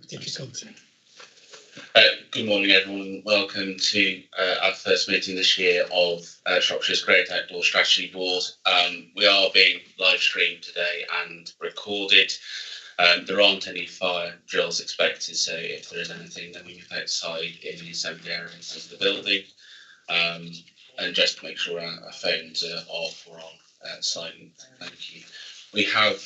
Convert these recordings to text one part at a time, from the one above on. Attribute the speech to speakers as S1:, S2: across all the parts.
S1: difficulty.
S2: Good morning, everyone. Welcome to our first meeting this year of Shropshire's Great Outdoor Strategy Board. We are being live streamed today and recorded. There aren't any fire drills expected, so if there is anything, then we move outside in the assembly area in front of the building. And just to make sure our phones are off or on silent. Thank you. We have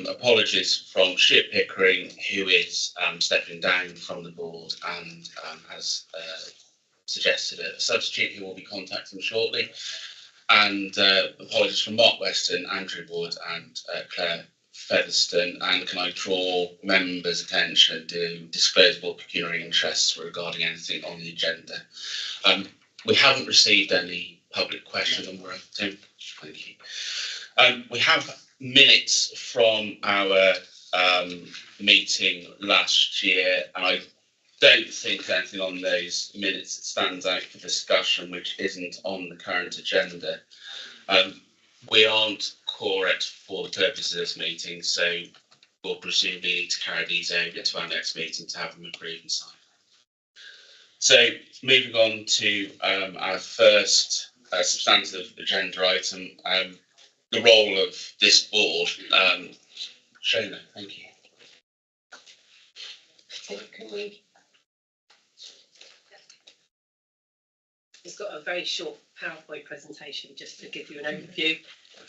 S2: apologies from Stuart Pickering, who is stepping down from the board and has suggested a substitute who will be contacting shortly. And apologies from Mark Weston, Andrew Wood and Claire Featherstone. And can I draw members' attention to disclosable pecuniary interests regarding anything on the agenda? We haven't received any public questions on where Tim. Thank you. We have minutes from our meeting last year, and I don't think anything on those minutes stands out for discussion which isn't on the current agenda. We aren't correct for the purpose of this meeting, so we'll presumably need to carry these over to our next meeting to have them approved and signed. So moving on to our first substantive agenda item, the role of this board. Shona, thank you.
S3: It's got a very short PowerPoint presentation just to give you an overview.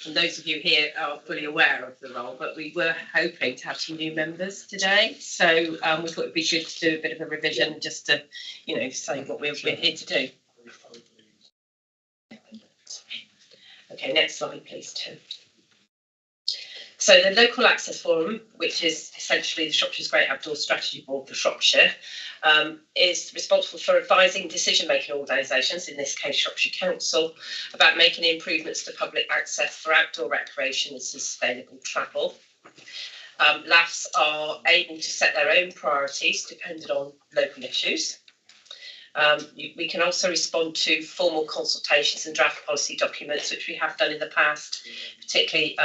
S3: And those of you here are fully aware of the role, but we were hoping to have some new members today. So we thought it'd be good to do a bit of a revision just to, say what we're here to do. Okay, next slide, please, Tim. So the Local Access Forum, which is essentially the Shropshire's Great Outdoor Strategy Board for Shropshire, is responsible for advising decision-making organisations, in this case Shropshire Council, about making improvements to public access for outdoor recreation and sustainable travel. LAFs are able to set their own priorities depending on local issues. We can also respond to formal consultations and draft policy documents, which we have done in the past, particularly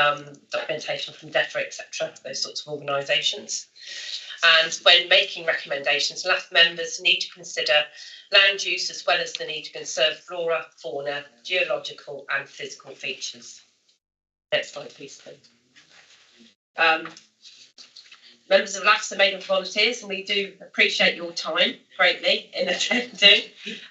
S3: documentation from DEFRA, etc., those sorts of organisations. And when making recommendations, LAF members need to consider land use as well as the need to conserve flora, fauna, geological and physical features. Next slide, please, Tim. Members of LAFs are made of volunteers, and we do appreciate your time greatly in attending.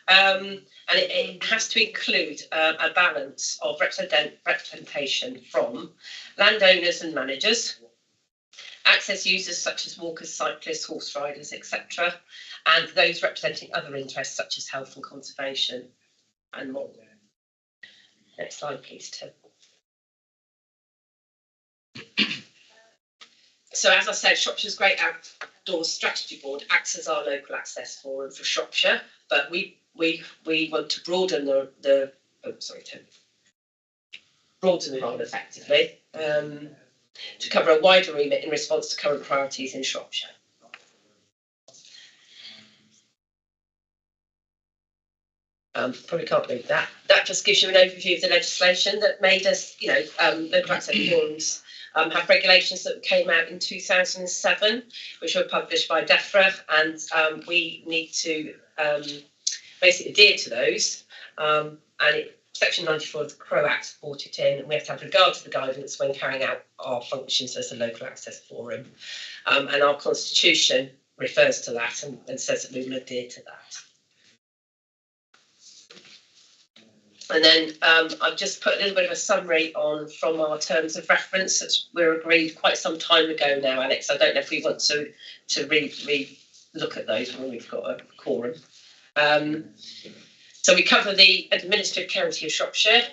S3: And it has to include a balance of representation from landowners and managers, access users such as walkers, cyclists, horse riders, etc., and those representing other interests such as health and conservation and more. Next slide, please, Tim. So, as I said, Shropshire's Great Outdoor Strategy Board acts as our local access forum for Shropshire, but we want to broaden the role effectively to cover a wider remit in response to current priorities in Shropshire. Probably can't read that. That just gives you an overview of the legislation that made us, local access forums. Have regulations that came out in 2007, which were published by DEFRA, and we need to basically adhere to those. Section 94 of the Crow Act brought it in, and we have to have regard to the guidance when carrying out our functions as a local access forum. And our constitution refers to that and says that we will adhere to that. And then I've just put a little bit of a summary on from our terms of reference that were agreed quite some time ago now, Alex. I don't know if we want to re-look at those when we've got a quorum. So we cover the administrative county of Shropshire,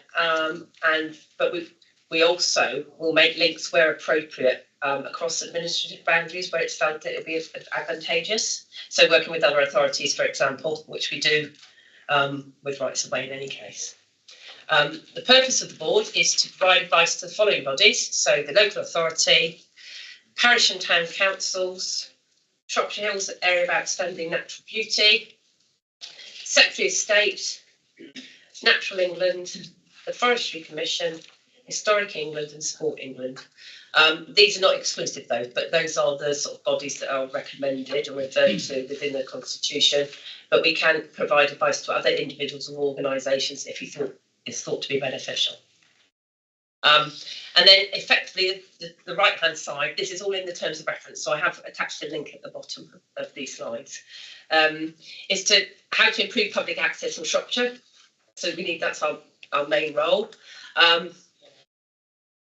S3: but we also will make links where appropriate across administrative boundaries where it's found that it would be advantageous. So working with other authorities, for example, which we do with rights of way in any case. The purpose of the board is to provide advice to the following bodies, so the local authority, parish and town councils, Shropshire Hills Area of Outstanding Natural Beauty, Secretary of State, Natural England, the Forestry Commission, Historic England and Sport England. These are not exclusive though, but those are the sort of bodies that are recommended or referred to within the Constitution. But we can provide advice to other individuals or organisations if it's thought to be beneficial. And then effectively the right hand side, this is all in the terms of reference, so I have attached a link at the bottom of these slides, is to how to improve public access in Shropshire. So that's our main role.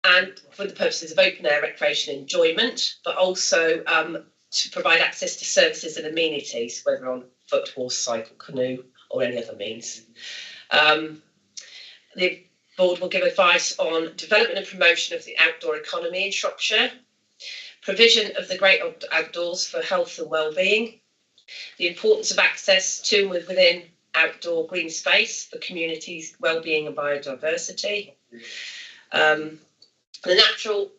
S3: And for the purposes of open air recreation and enjoyment, but also to provide access to services and amenities, whether on foot, horse, cycle, canoe, or any other means. The board will give advice on development and promotion of the outdoor economy in Shropshire, provision of the great outdoors for health and well-being, the importance of access to and within outdoor green space for communities' well-being and biodiversity, the natural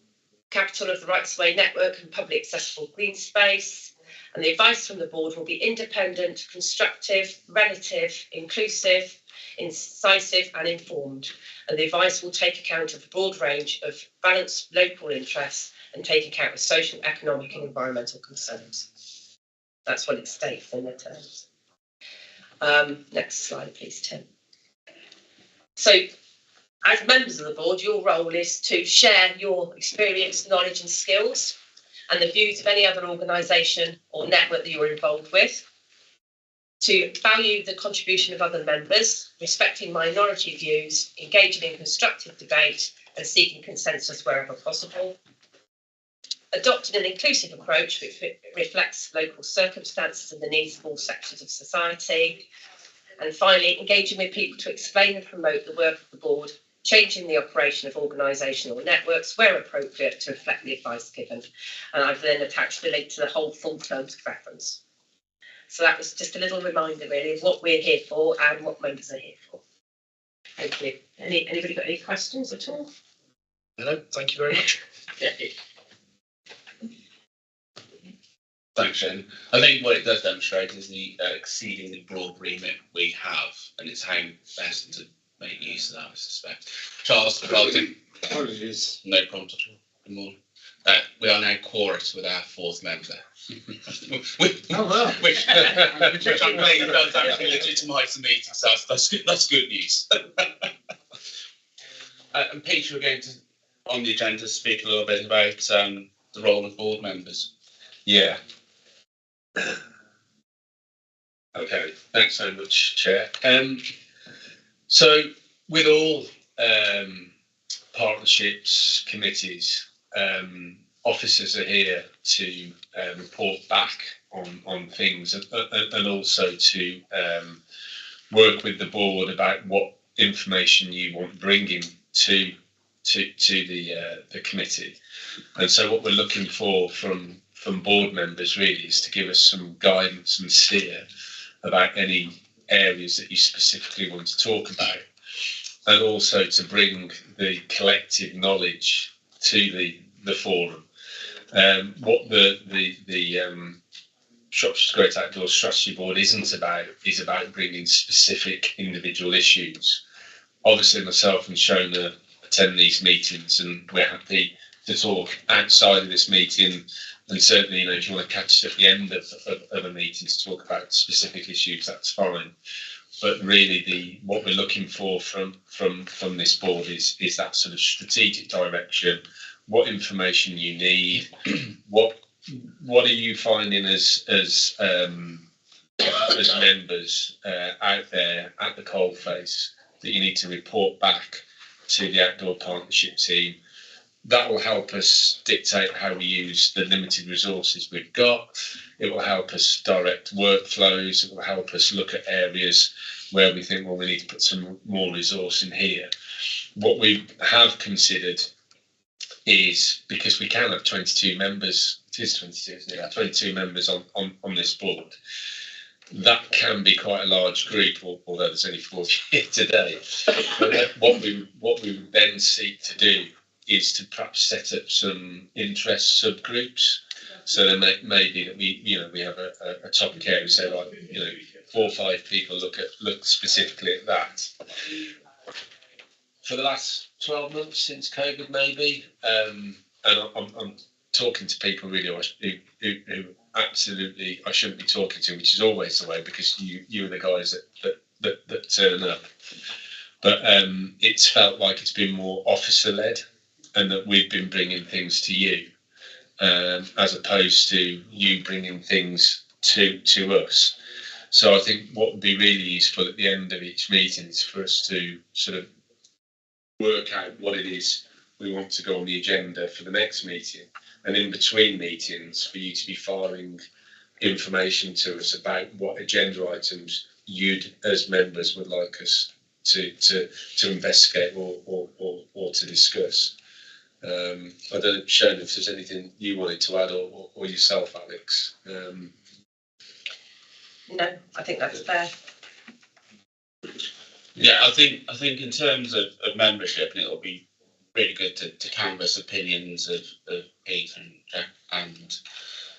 S3: capital of the rights of way network and public accessible green space. And the advice from the board will be independent, constructive, relative, inclusive, incisive and informed. And the advice will take account of a broad range of balanced local interests and take account of social, economic and environmental concerns. That's what it states in the terms. Next slide, please, Tim. So, as members of the board, your role is to share your experience, knowledge and skills and the views of any other organisation or network that you're involved with, to value the contribution of other members, respecting minority views, engaging in constructive debate and seeking consensus wherever possible, adopting an inclusive approach which reflects local circumstances and the needs of all sectors of society, and finally, engaging with people to explain and promote the work of the board, changing the operation of organisational networks where appropriate to reflect the advice given. And I've then attached the link to the whole full terms of reference. So that was just a little reminder really of what we're here for and what members are here for. Thank you. Anybody got any questions at all?
S1: No, thank you very much.
S2: Thanks, Shane. I think what it does demonstrate is the exceedingly broad remit we have, and it's how best to make use of that, I suspect. Charles, welcome.
S4: Apologies.
S2: No problem at all. Good morning. We are now chorus with our fourth member. which I believe does actually legitimise the meeting, so that's good news. And Peter, we're going to, on the agenda, speak a little bit about the role of board members.
S4: Yeah. Okay, thanks very much, Chair. So with all partnerships, committees, officers are here to report back on things and also to work with the board about what information you want bringing to the committee. And so what we're looking for from board members really is to give us some guidance and steer about any areas that you specifically want to talk about, and also to bring the collective knowledge to the forum. What the Shropshire's Great Outdoor Strategy Board isn't about is about bringing specific individual issues. Obviously myself and Shona attend these meetings and we're happy to talk outside of this meeting, and certainly, if you want to catch us at the end of a meeting to talk about specific issues, that's fine. But really, what we're looking for from this board is that sort of strategic direction. What information you need? What are you finding as members out there at the coalface that you need to report back to the outdoor partnership team? That will help us dictate how we use the limited resources we've got. It will help us direct workflows. It will help us look at areas where we think, well, we need to put some more resource in here. What we have considered is, because we can have 22 members, it is 22, isn't it? Yeah. 22 members on this board. That can be quite a large group, although there's only 4 here today. But what we would then seek to do is to perhaps set up some interest subgroups. So then maybe that we have a topic area, say like 4 or 5 people look specifically at that. for the last 12 months since COVID, maybe. And I'm talking to people really who absolutely I shouldn't be talking to, which is always the way because you are the guys that turn up. But it's felt like it's been more officer led, and that we've been bringing things to you, as opposed to you bringing things to us. So I think what would be really useful at the end of each meeting is for us to sort of work out what it is we want to go on the agenda for the next meeting, and in between meetings for you to be filing information to us about what agenda items you'd as members would like us to investigate or to discuss. I don't know, Shane, if there's anything you wanted to add, or yourself, Alex.
S3: No, I think that's fair.
S2: Yeah, I think in terms of membership, it'll be really good to canvass opinions of Pete and Jack and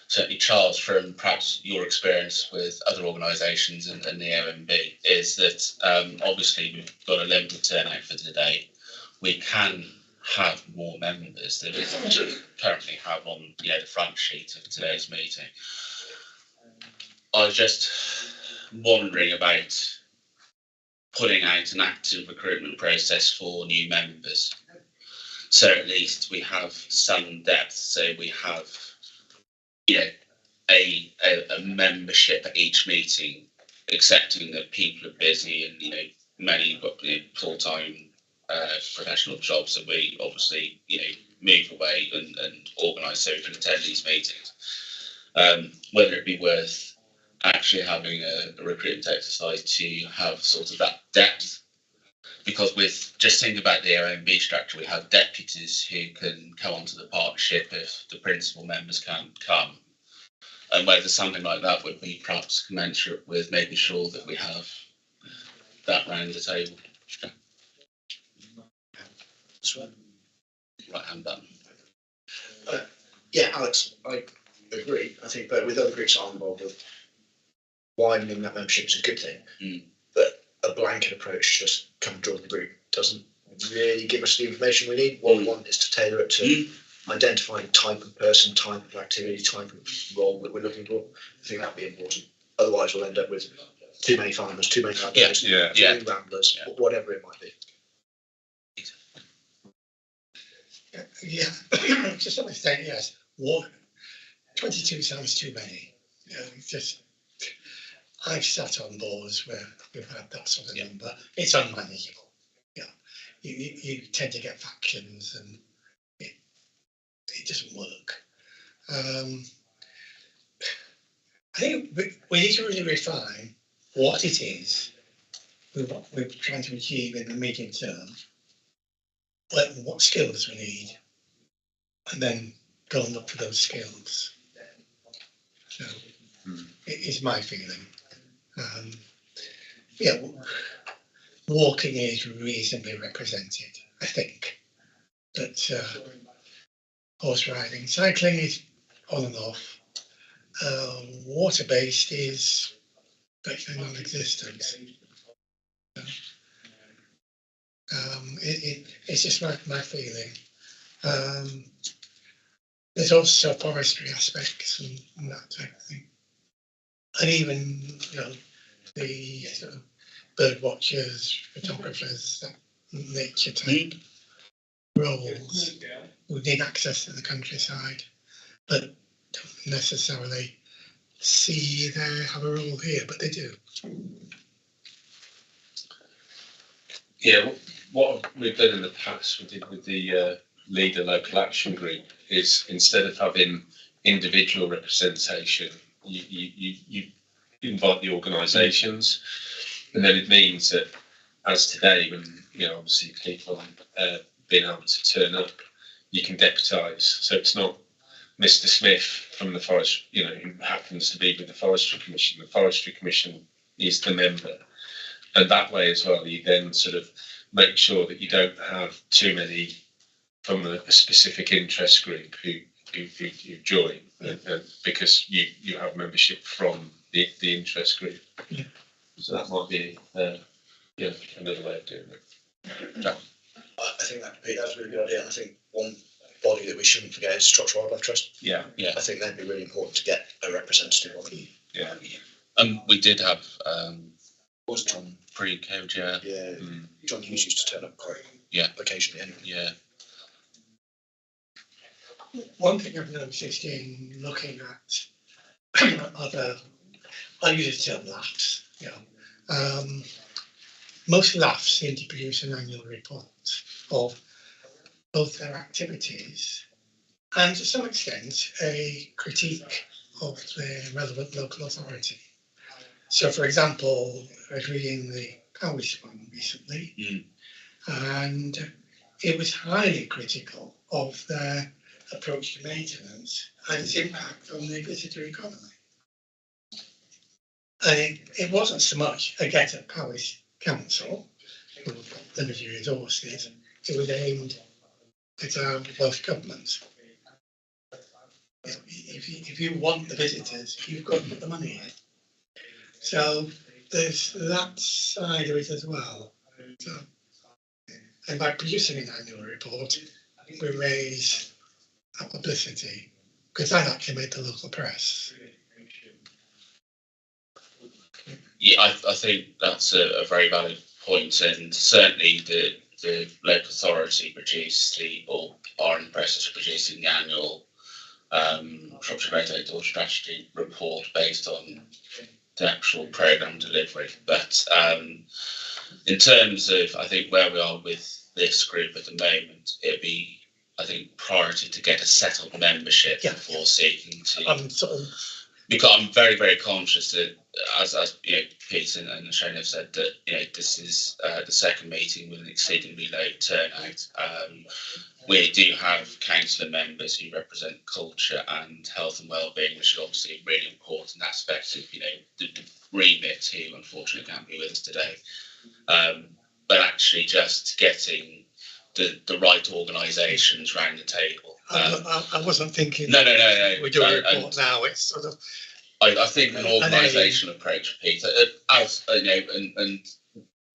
S2: certainly Charles from perhaps your experience with other organisations and the OMB, is that obviously we've got a limited turnout for today. We can have more members than we currently have on the front sheet of today's meeting. I was just wondering about putting out an active recruitment process for new members. So at least we have some depth. So we have, a membership at each meeting, accepting that people are busy and, many have got full-time professional jobs that we obviously, move away and organise so we can attend these meetings. Whether it be worth actually having a recruitment exercise to have sort of that depth, because with just think about the OMB structure, we have deputies who can come onto the partnership if the principal members can't come, and whether something like that would be perhaps commensurate with making sure that we have that round the table. Right hand button.
S1: Yeah, Alex, I agree. I think, but with other groups I'm involved with, widening that membership is a good thing. But a blanket approach, just come and join the group, doesn't really give us the information we need. What we want is to tailor it to identifying type of person, type of activity, type of role that we're looking for. I think that'd be important. Otherwise, we'll end up with too many farmers, too many ramblers, too many ramblers, whatever it might be.
S5: Yeah, to some extent, yes. 22 sounds too many. I've sat on boards where we've had that sort of number. It's unmanageable. Yeah, you tend to get factions, and it doesn't work. I think we need to really refine what it is we're trying to achieve in the medium term, what skills we need, and then go and look for those skills. So it is my feeling. Walking is reasonably represented, I think, but horse riding, cycling is on and off. Water-based is virtually non-existent. It's just my feeling. There's also forestry aspects and that type of thing, and even the sort of bird watchers, photographers, that nature type roles who need access to the countryside, but don't necessarily see they have a role here, but they do.
S4: Yeah, what we've done in the past, we did with the Leader Local Action Group, is instead of having individual representation, you invite the organisations, and then it means that, as today, when obviously people being able to turn up, you can deputise. So it's not Mr. Smith from the forest, who happens to be with the Forestry Commission. The Forestry Commission is the member, and that way as well, you then sort of make sure that you don't have too many from a specific interest group who join, because you have membership from the interest group. Yeah. So that might be another way of doing it.
S1: I think that's a really good idea. I think one body that we shouldn't forget is Shropshire Wildlife Trust.
S4: Yeah.
S1: I think that'd be really important to get a representative on it.
S4: Yeah.
S2: We did have
S1: Was John?
S2: pre-COVID, yeah.
S1: Yeah. John Hughes used to turn up quite occasionally anyway.
S2: Yeah.
S5: One thing I've noticed in looking at other, I use the term laughs, most laughs seem to produce an annual report of both their activities and to some extent a critique of the relevant local authority. So, for example, I was reading the Powys one recently, and it was highly critical of their approach to maintenance and its impact on the visitor economy. And it wasn't so much a get at Powys Council, who got limited resources, it was aimed at our Welsh government. If you want the visitors, you've got to put the money in. So there's that side of it as well. So, and by producing an annual report, we raise our publicity, because that actually made the local press.
S2: Yeah, I think that's a very valid point, and certainly the local authority are in the process of producing the annual Shropshire Great Outdoor Strategy report based on the actual programme delivery. But in terms of, I think, where we are with this group at the moment, it'd be, I think, priority to get a settled membership before seeking to. Because I'm very, very conscious that, as you know, Pete and Shane have said, that this is the second meeting with an exceedingly low turnout. We do have councillor members who represent culture and health and well-being, which is obviously a really important aspect of the remit, who unfortunately can't be with us today. But actually, just getting the right organisations round the table.
S5: I wasn't thinking.
S2: No.
S5: We do a report now. It's sort of.
S2: I think an organisational approach, Peter, as and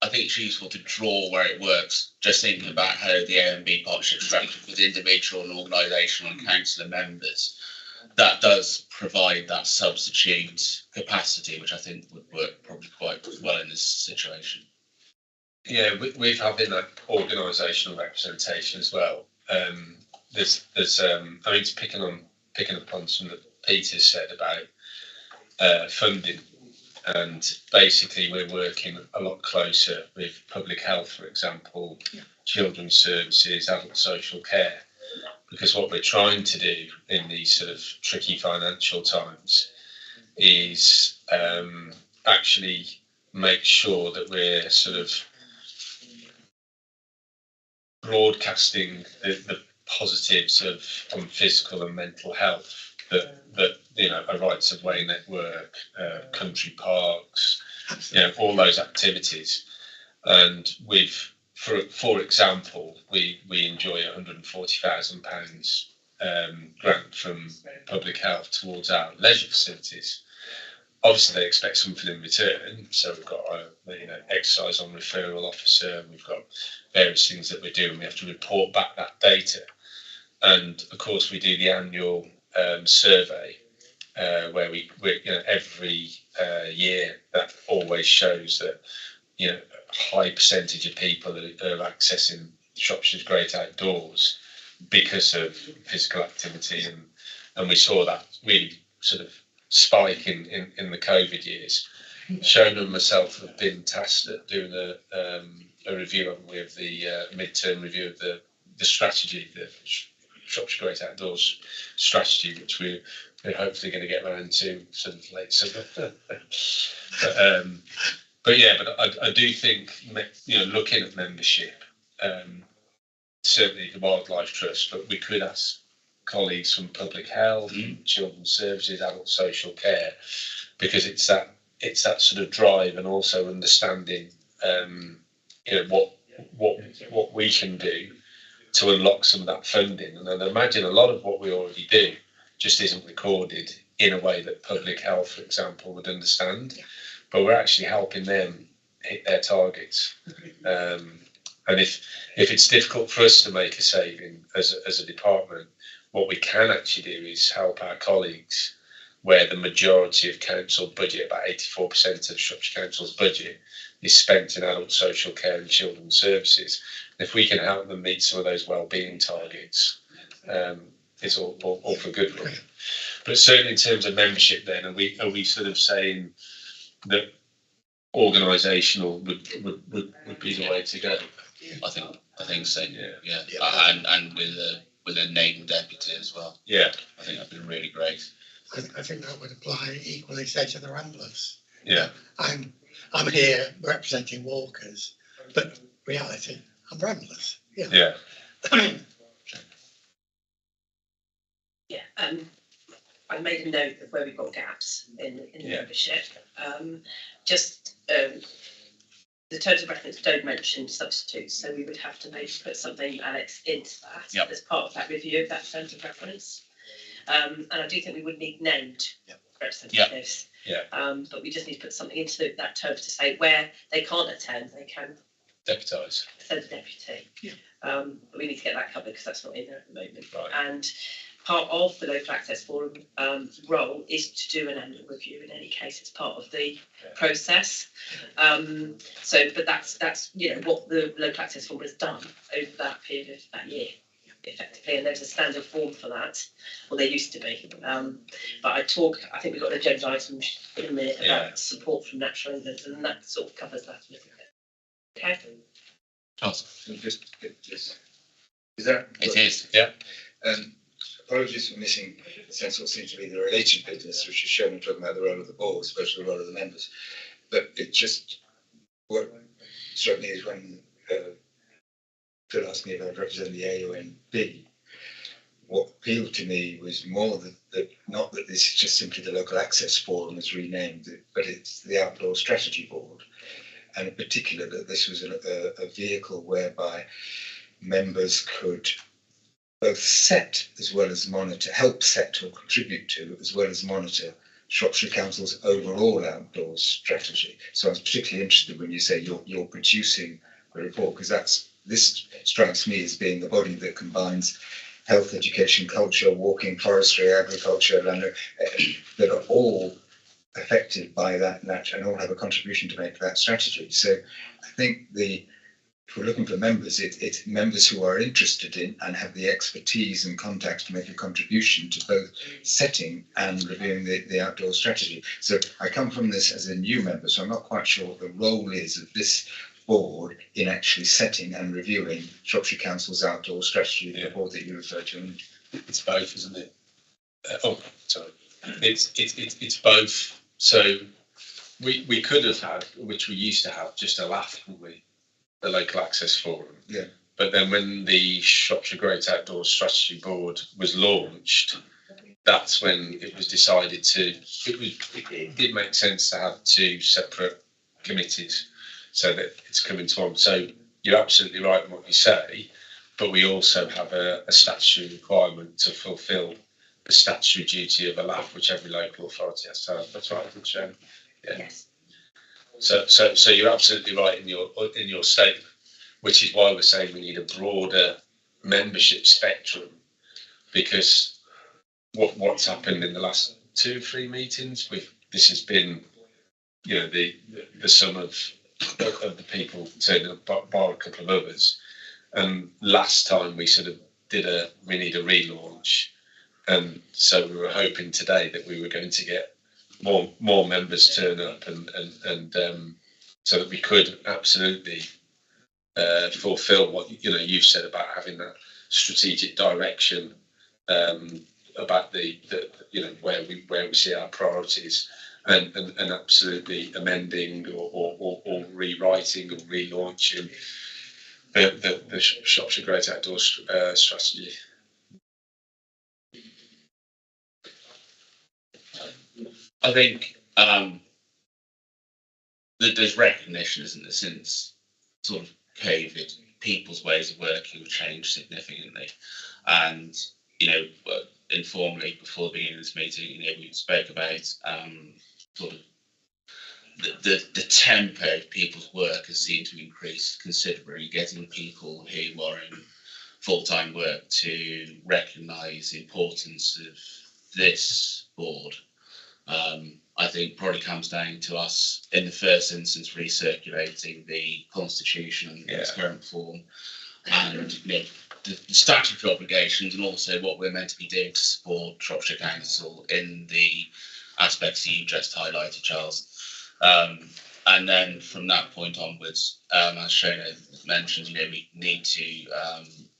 S2: I think it's useful to draw where it works. Just thinking about how the AMB partnership structured with individual and organisational and councillor members, that does provide that substitute capacity, which I think would work probably quite well in this situation.
S4: Yeah, with having that organisational representation as well. There's I mean, to picking up on something that Peter said about funding, and basically we're working a lot closer with public health, for example, children's services, adult social care, because what we're trying to do in these sort of tricky financial times is actually make sure that we're sort of broadcasting the positives on physical and mental health that a rights of way network, country parks, all those activities. And for example, we enjoy £140,000 grant from public health towards our leisure facilities. Obviously, they expect something in return. So we've got exercise on referral officer. We've got various things that we're doing. We have to report back that data, and of course, we do the annual survey where we every year that always shows that a high percentage of people are accessing Shropshire's great outdoors because of physical activity, and we saw that really sort of spike in the COVID years. Shona and myself have been tasked at doing a review, haven't we, of the mid-term review of the strategy, the Shropshire Great Outdoors strategy, which we're hopefully going to get around to sort of late summer. but I do think, looking at membership, certainly the Wildlife Trust, but we could ask colleagues from public health, children's services, adult social care, because it's that sort of drive and also understanding, what we can do to unlock some of that funding. And I imagine a lot of what we already do just isn't recorded in a way that public health, for example, would understand. But we're actually helping them hit their targets. And if it's difficult for us to make a saving as a department, what we can actually do is help our colleagues, where the majority of council budget, about 84% of Shropshire Council's budget, is spent in adult social care and children's services. If we can help them meet some of those wellbeing targets, it's all for good. Really. But certainly in terms of membership, then are we sort of saying that organisational would be the way to go?
S2: I think so. Yeah.
S1: Yeah.
S2: And with a named deputy as well.
S4: Yeah,
S2: I think that'd be really great.
S5: I think that would apply equally, say, to the Ramblers.
S4: Yeah.
S5: I'm here representing walkers, but reality, I'm Ramblers. Yeah.
S4: Yeah.
S3: Yeah, I made a note of where we've got gaps in the membership. The terms of reference don't mention substitutes, so we would have to maybe put something, Alex, into that as part of that review of that terms of reference. And I do think we would need named representatives.
S4: Yeah.
S3: But we just need to put something into that terms to say where they can't attend, they can
S4: Deputise.
S3: send a deputy.
S5: Yeah.
S3: But we need to get that covered because that's not in there at the moment.
S4: Right.
S3: And part of the Local Access Forum role is to do an annual review in any case. It's part of the process. But that's what the Local Access Forum has done over that period of that year, effectively. And there's a standard form for that. Well, there used to be. But I think we've got an agenda item in a minute about support from natural incidents, and that sort of covers that a little bit. Okay.
S6: Is that?
S2: It is.
S4: Yeah.
S6: Apologies for missing the sense what seems to be the related business, which is shown in talking about the role of the board, especially the role of the members. But it just, what struck me is when Phil asked me if I'd represent the AONB, what appealed to me was more that not that this is just simply the Local Access Forum as renamed, but it's the Outdoor Strategy Board. And in particular, that this was a vehicle whereby members could both set as well as monitor, help set or contribute to, as well as monitor Shropshire Council's overall outdoors strategy. So I was particularly interested when you say you're producing a report, because this strikes me as being the body that combines health, education, culture, walking, forestry, agriculture, that are all affected by that and all have a contribution to make to that strategy. So I think if we're looking for members, it's members who are interested in and have the expertise and contacts to make a contribution to both setting and reviewing the outdoor strategy. So I come from this as a new member, so I'm not quite sure what the role is of this board in actually setting and reviewing Shropshire Council's outdoor strategy, the board that you referred to.
S4: It's both, isn't it? It's both. So we could have had, which we used to have, just a laugh, couldn't we? The Local Access Forum. Yeah. But then when the Shropshire Great Outdoors Strategy Board was launched, that's when it was decided it did make sense to have two separate committees so that it's coming to one. So you're absolutely right in what you say, but we also have a statutory requirement to fulfil the statutory duty of a LAF, which every local authority has to have. That's right, isn't it, Sharon? Yeah.
S3: Yes.
S4: So you're absolutely right in your statement, which is why we're saying we need a broader membership spectrum, because what's happened in the last 2 or 3 meetings, this has been, the sum of the people turning up, bar a couple of others. And last time we sort of we need a relaunch, and so we were hoping today that we were going to get more members turn up and so that we could absolutely fulfil what you've said about having that strategic direction, about the where we see our priorities, and absolutely amending or rewriting or relaunching the Shropshire Great Outdoors strategy.
S2: I think that there's recognition, isn't there, since sort of COVID, people's ways of working have changed significantly. And, informally before the beginning of this meeting, we spoke about sort of the tempo of people's work has seemed to increase considerably, getting people who are in full-time work to recognise the importance of this board. I think probably comes down to us in the first instance recirculating the constitution in its current form, and the statutory obligations, and also what we're meant to be doing to support Shropshire Council in the aspects that you just highlighted, Charles. And then from that point onwards, as Shona mentioned, we need to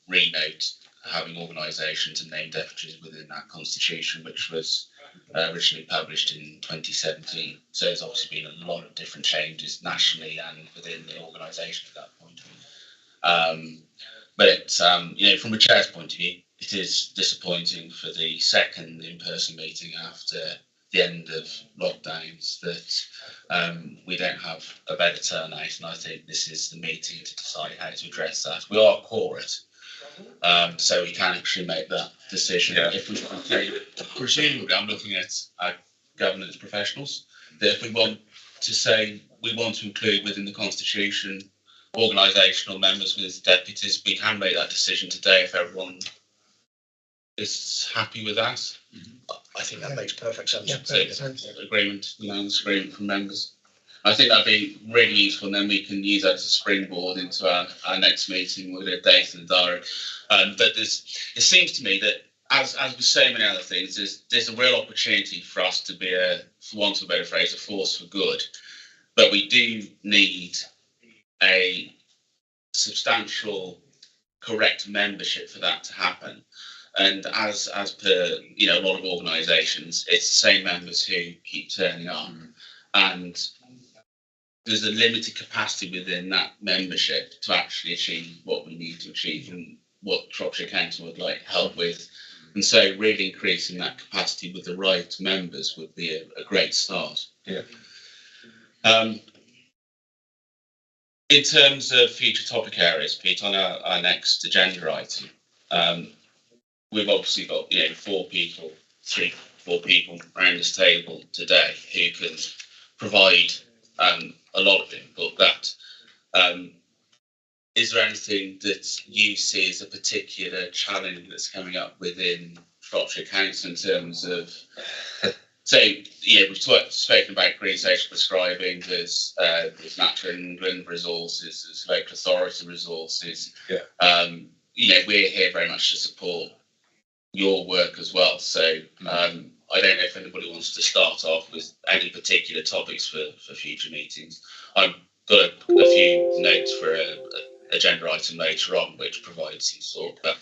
S2: renote having organisations and named deputies within that constitution, which was originally published in 2017. So there's obviously been a lot of different changes nationally and within the organisation at that point. But from a chair's point of view, it is disappointing for the second in-person meeting after the end of lockdowns that we don't have a better turnout, and I think this is the meeting to decide how to address that. We are quorate, so we can actually make that decision. If we presumably, I'm looking at our governance professionals, that if we want to say we want to include within the constitution organisational members with deputies, we can make that decision today if everyone is happy with that.
S1: I think that makes perfect sense.
S5: Yeah, perfect sense.
S2: Agreement, unanimous agreement from members. I think that'd be really useful, and then we can use that as a springboard into our next meeting with a date in the diary. But it seems to me that, as with so many other things, there's a real opportunity for us to be for want of a better phrase, a force for good. But we do need a substantial, correct membership for that to happen. And as per a lot of organisations, it's the same members who keep turning up, and there's a limited capacity within that membership to actually achieve what we need to achieve and what Shropshire Council would like help with. And so, really increasing that capacity with the right members would be a great start.
S4: Yeah.
S2: In terms of future topic areas, Pete, on our next agenda item. We've obviously got four people around this table today who can provide a lot of input. That is there anything that you see as a particular challenge that's coming up within Shropshire Council in terms of we've spoken about green social prescribing, there's Natural England resources, there's local authority resources. We're here very much to support your work as well. So I don't know if anybody wants to start off with any particular topics for future meetings. I've got a few notes for a agenda item later on, which provides some sort. But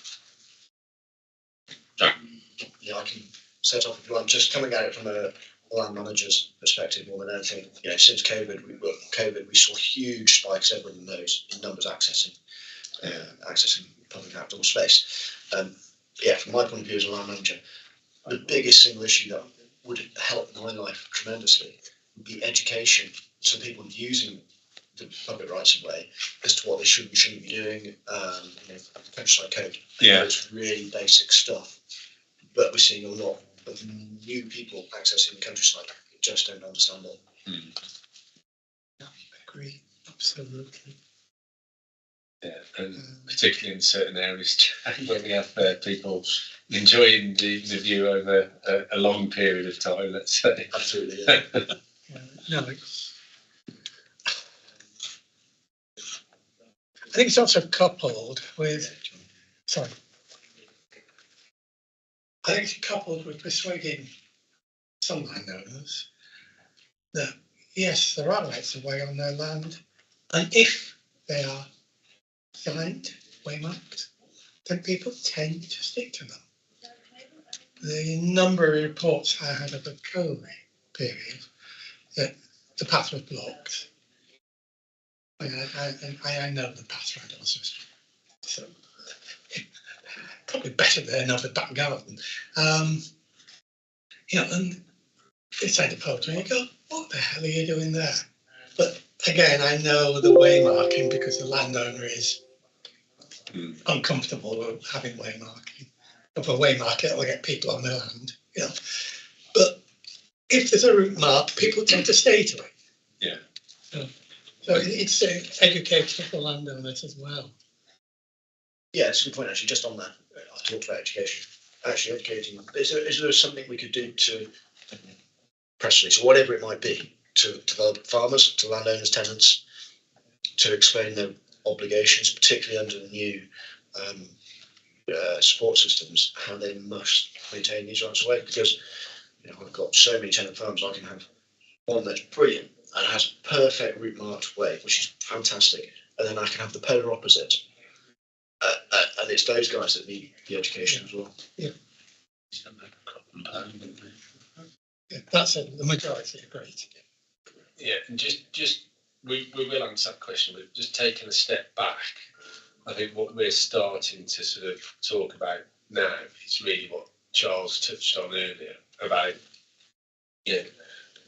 S2: Jack.
S1: Yeah, I can set off if you want. Just coming at it from a land manager's perspective more than anything. Since COVID, we saw huge spikes. Everyone knows in numbers accessing public outdoor space. From my point of view as a land manager, the biggest single issue that would help my life tremendously would be education. So people using the public rights of way as to what they should and shouldn't be doing. Countryside code. It's really basic stuff, but we're seeing a lot of new people accessing the countryside who just don't understand it.
S5: I agree, absolutely.
S4: Yeah, and particularly in certain areas where we have people enjoying the view over a long period of time, let's say.
S1: Absolutely, yeah.
S5: I think it's also coupled with, persuading some landowners that, yes, there are rights of way on their land, and if they are signed, waymarked, then people tend to stick to them. The number of reports I had of the COVID period that the path was blocked. I know the path right also, so probably better there than the back garden. And inside the poetry, you go, what the hell are you doing there? But again, I know the waymarking because the landowner is uncomfortable with having waymarking. If a waymark, it'll get people on their land, But if there's a route mark, people tend to stay to it.
S4: Yeah.
S5: So it's educational for landowners as well.
S1: Yeah, it's a good point actually. Just on that, I talked about education. Actually, educating them. Is there something we could do to press release or whatever it might be to develop farmers, to landowners, tenants, to explain their obligations, particularly under the new support systems, how they must maintain these rights away? Because I've got so many tenant farms. I can have one that's brilliant and has perfect route marked way, which is fantastic, and then I can have the polar opposite. And it's those guys that need the education as well.
S5: Yeah, that's it. The majority agree.
S4: Yeah, and just we will answer that question, but just taking a step back, I think what we're starting to sort of talk about now is really what Charles touched on earlier about,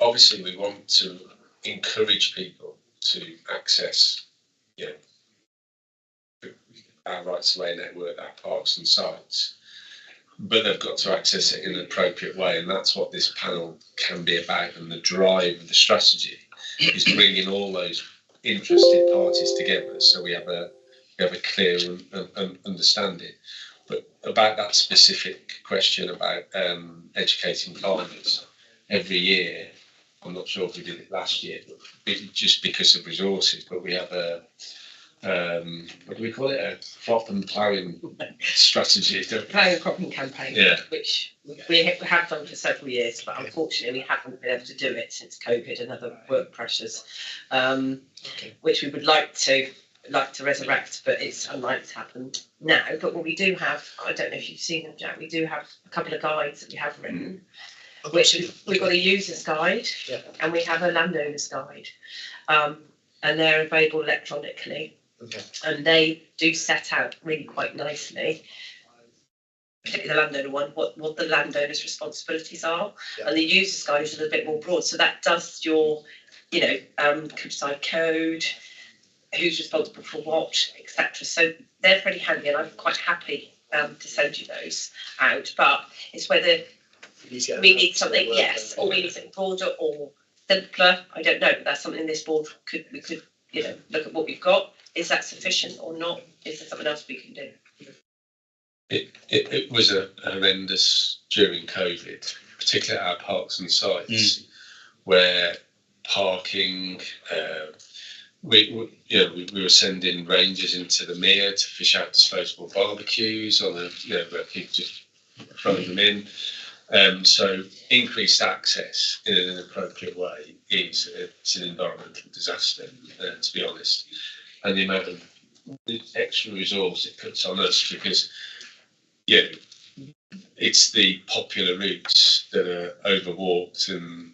S4: obviously we want to encourage people to access, our rights of way network, our parks and sites, but they've got to access it in an appropriate way, and that's what this panel can be about. And the drive of the strategy is bringing all those interested parties together, so we have a clear understanding. But about that specific question about educating farmers, every year, I'm not sure if we did it last year, but just because of resources, but we have a what do we call it? A crop and ploughing strategy.
S3: Ploughing and cropping campaign, which we have done for several years, but unfortunately we haven't been able to do it since COVID and other work pressures, which we would like to resurrect, but it's unlikely to happen now. But what we do have, I don't know if you've seen them, Jack, we do have a couple of guides that we have written, which we've got a user's guide and we have a landowner's guide, and they're available electronically. And they do set out really quite nicely, particularly the landowner one, what the landowner's responsibilities are. And the user's guide is a little bit more broad. So that does your, countryside code, who's responsible for what, etc. So they're pretty handy, and I'm quite happy to send you those out. But it's whether we need something, or we need something broader or simpler. I don't know, but that's something this board we could look at what we've got. Is that sufficient or not? Is there something else we can do?
S4: It was a horrendous during COVID, particularly at our parks and sites, where parking. We were sending rangers into the mere to fish out disposable barbecues on where people just throw them in. So increased access in an appropriate way it's an environmental disaster, to be honest. And the amount of extra resource it puts on us, because it's the popular routes that are overwalked, and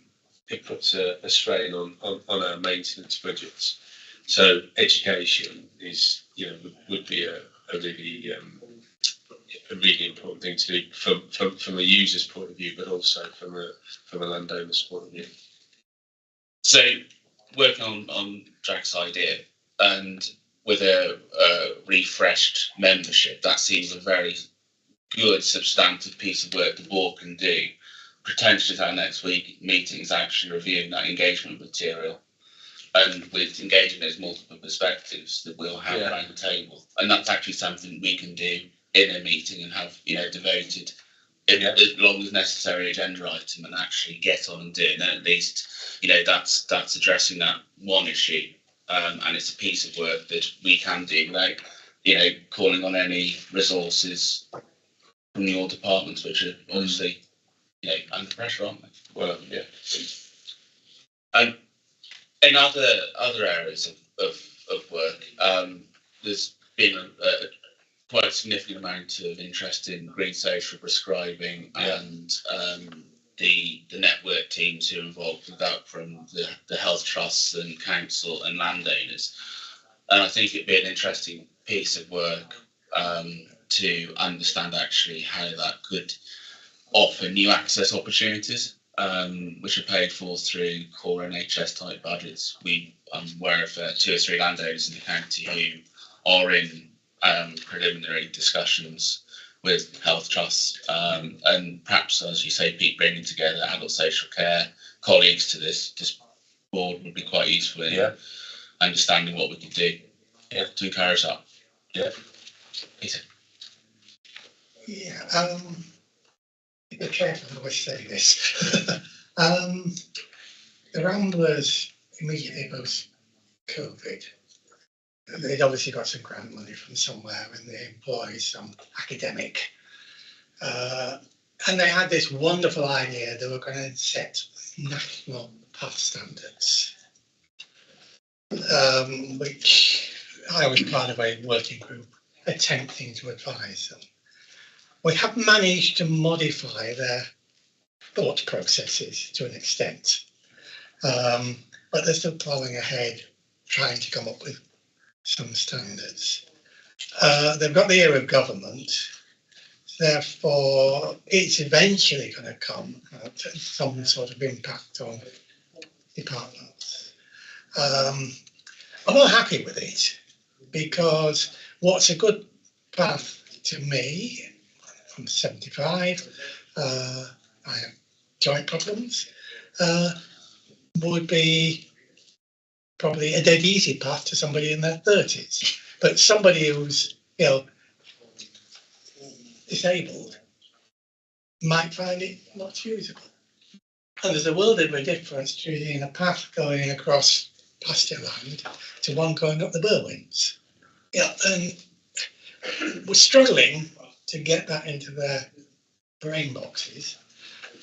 S4: it puts a strain on our maintenance budgets. So education is would be a really important thing to do from a user's point of view, but also from a landowner's point of view.
S2: So working on Jack's idea, and with a refreshed membership, that seems a very good substantive piece of work the board can do. Potentially our next week meeting is actually reviewing that engagement material, and with engaging those multiple perspectives that we'll have around the table. And that's actually something we can do in a meeting and have devoted as long as necessary agenda item, and actually get on and do it. And at least that's addressing that one issue. And it's a piece of work that we can do without, calling on any resources from your departments, which are obviously, under pressure, aren't they?
S4: Well, yeah.
S2: And in other areas of work, there's been a quite significant amount of interest in green social prescribing and the network teams who are involved with that, from the health trusts and council and landowners. And I think it'd be an interesting piece of work to understand actually how that could offer new access opportunities, which are paid for through core NHS type budgets. I'm aware of 2 or 3 landowners in the county who are in preliminary discussions with health trusts, and perhaps, as you say, Pete, bringing together adult social care colleagues to this board would be quite useful in
S4: Yeah.
S2: understanding what we could do to encourage that.
S4: Yeah.
S2: Peter.
S5: Yeah, be careful how I say this. The Ramblers immediately post COVID, they'd obviously got some grant money from somewhere and they employed some academic. And they had this wonderful idea they were going to set national path standards, which I was part of a working group attempting to advise them. We have managed to modify their thought processes to an extent, but they're still plowing ahead, trying to come up with some standards. They've got the ear of government, therefore it's eventually going to come to some sort of impact on departments. I'm not happy with it because what's a good path to me, I'm 75, I have joint problems, would be probably a dead easy path to somebody in their 30s. But somebody who's, disabled might find it not usable. And there's a world of a difference between a path going across pasture land to one going up the Berwins. And we're struggling to get that into their brain boxes.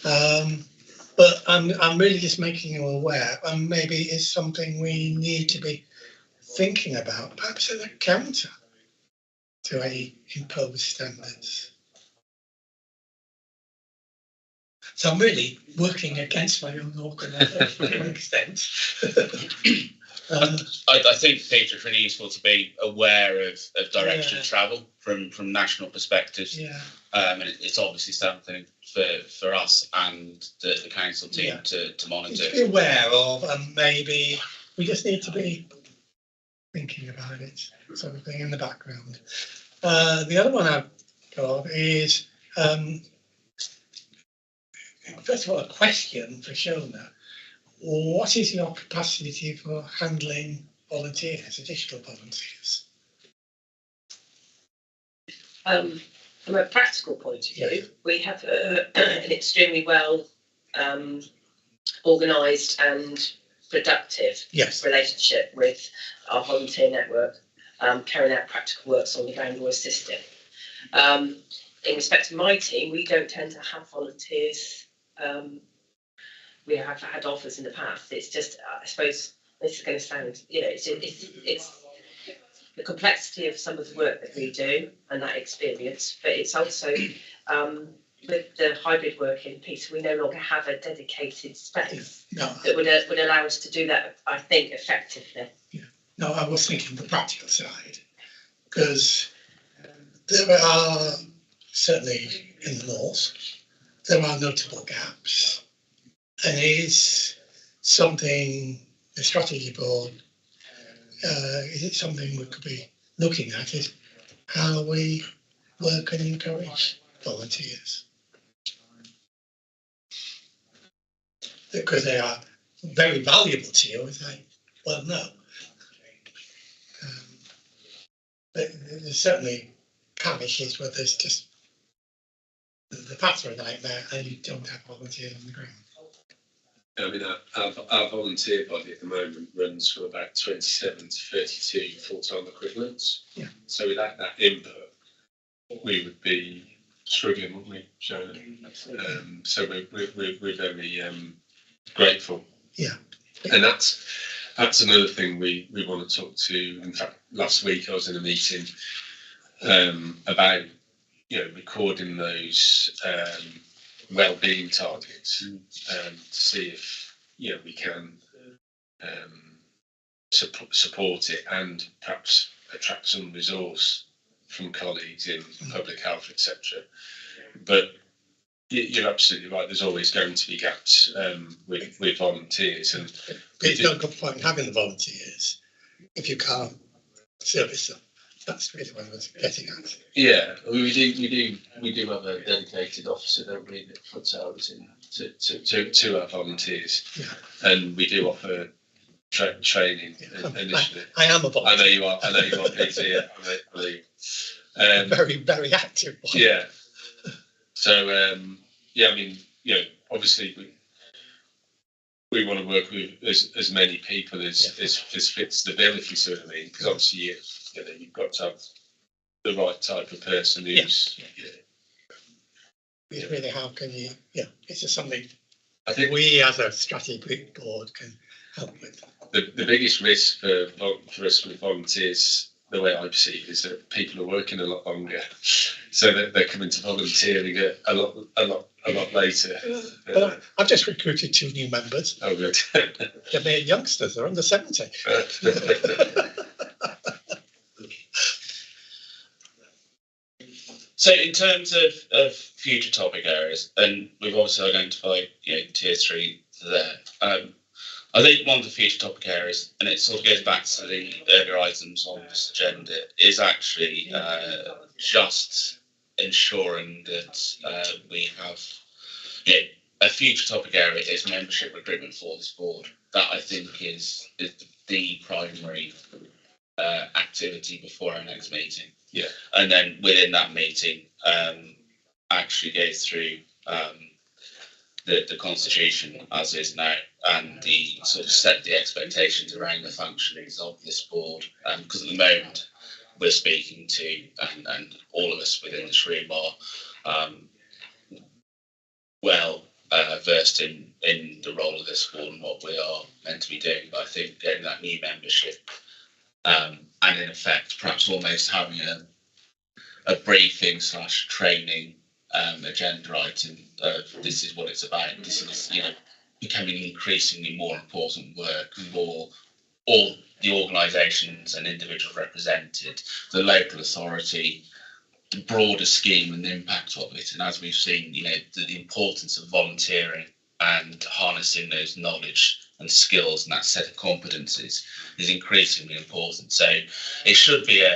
S5: But I'm really just making you aware, and maybe it's something we need to be thinking about, perhaps as a counter to any imposed standards. So I'm really working against my own organisation to an extent.
S2: I think, Peter, it's really useful to be aware of direction of travel from national perspectives.
S5: Yeah.
S2: And it's obviously something for us and the council team to monitor.
S5: To be aware of, and maybe we just need to be thinking about it, sort of thing, in the background. The other one I've got is, first of all, a question for Shona. What is your capacity for handling volunteers, additional volunteers?
S3: From a practical point of view, we have an extremely well organised and productive relationship with our volunteer network, carrying out practical works on the ground or assisting. In respect to my team, we don't tend to have volunteers. We have had offers in the past. It's just, I suppose, this is going to sound, it's the complexity of some of the work that we do and that experience, but it's also with the hybrid working piece, we no longer have a dedicated space that would allow us to do that, I think, effectively.
S5: Yeah. No, I was thinking the practical side, because there are, certainly in the north, there are notable gaps, and it is something the strategy board, is it something we could be looking at, is how we work and encourage volunteers, because they are very valuable to you, as I well know. But there's certainly parishes where there's just the paths are a nightmare and you don't have volunteers on the ground.
S4: I mean, our volunteer body at the moment runs from about 27 to 32 full-time equivalents.
S5: Yeah.
S4: So without that input, we would be struggling, wouldn't we, Shona? So we're very grateful.
S5: Yeah.
S4: And that's another thing we want to talk to. In fact, last week I was in a meeting about recording those well-being targets to see if we can support it and perhaps attract some resource from colleagues in public health, etc. But you're absolutely right. There's always going to be gaps with volunteers, and
S5: it's not a good point having the volunteers if you can't service them. That's really what I was getting at.
S7: Yeah, we do have a dedicated officer, don't we, that puts hours in
S4: to our volunteers,
S5: Yeah.
S4: and we do offer training
S5: Yeah,
S4: initially.
S5: I am a
S4: I
S5: volunteer.
S4: know you are. I know you are, Peter. Yeah, I believe.
S5: Very, very active one.
S4: Yeah. So yeah, I mean, obviously we want to work with as many people as fits the bill, if you see what I mean. Because obviously you've got to have the right type of person who's.
S5: Really, how can you? Yeah, it's just something
S4: I think
S5: we as a strategy group board can help with.
S4: the biggest risk for us with volunteers, the way I perceive it, is that people are working a lot longer, so that they're coming to volunteering a lot later.
S5: But I've just recruited 2 new members.
S4: Oh, good.
S5: They're mere youngsters. They're under 70.
S2: So in terms of future topic areas, and we've obviously identified tier 3 there. I think one of the future topic areas, and it sort of goes back to the earlier items on this agenda, is actually just ensuring that we have a future topic area is membership recruitment for this board. That I think is the primary activity before our next meeting.
S4: Yeah.
S2: And then within that meeting, actually go through the constitution as is now, and the sort of set the expectations around the functionings of this board. Because at the moment we're speaking to, and all of us within this room are well versed in the role of this board and what we are meant to be doing. But I think getting that new membership, and in effect perhaps almost having a briefing / training agenda item of this is what it's about. This is becoming increasingly more important work for all the organisations and individuals represented, the local authority, the broader scheme and the impact of it. And as we've seen, the importance of volunteering and harnessing those knowledge and skills and that set of competencies is increasingly important. So it should be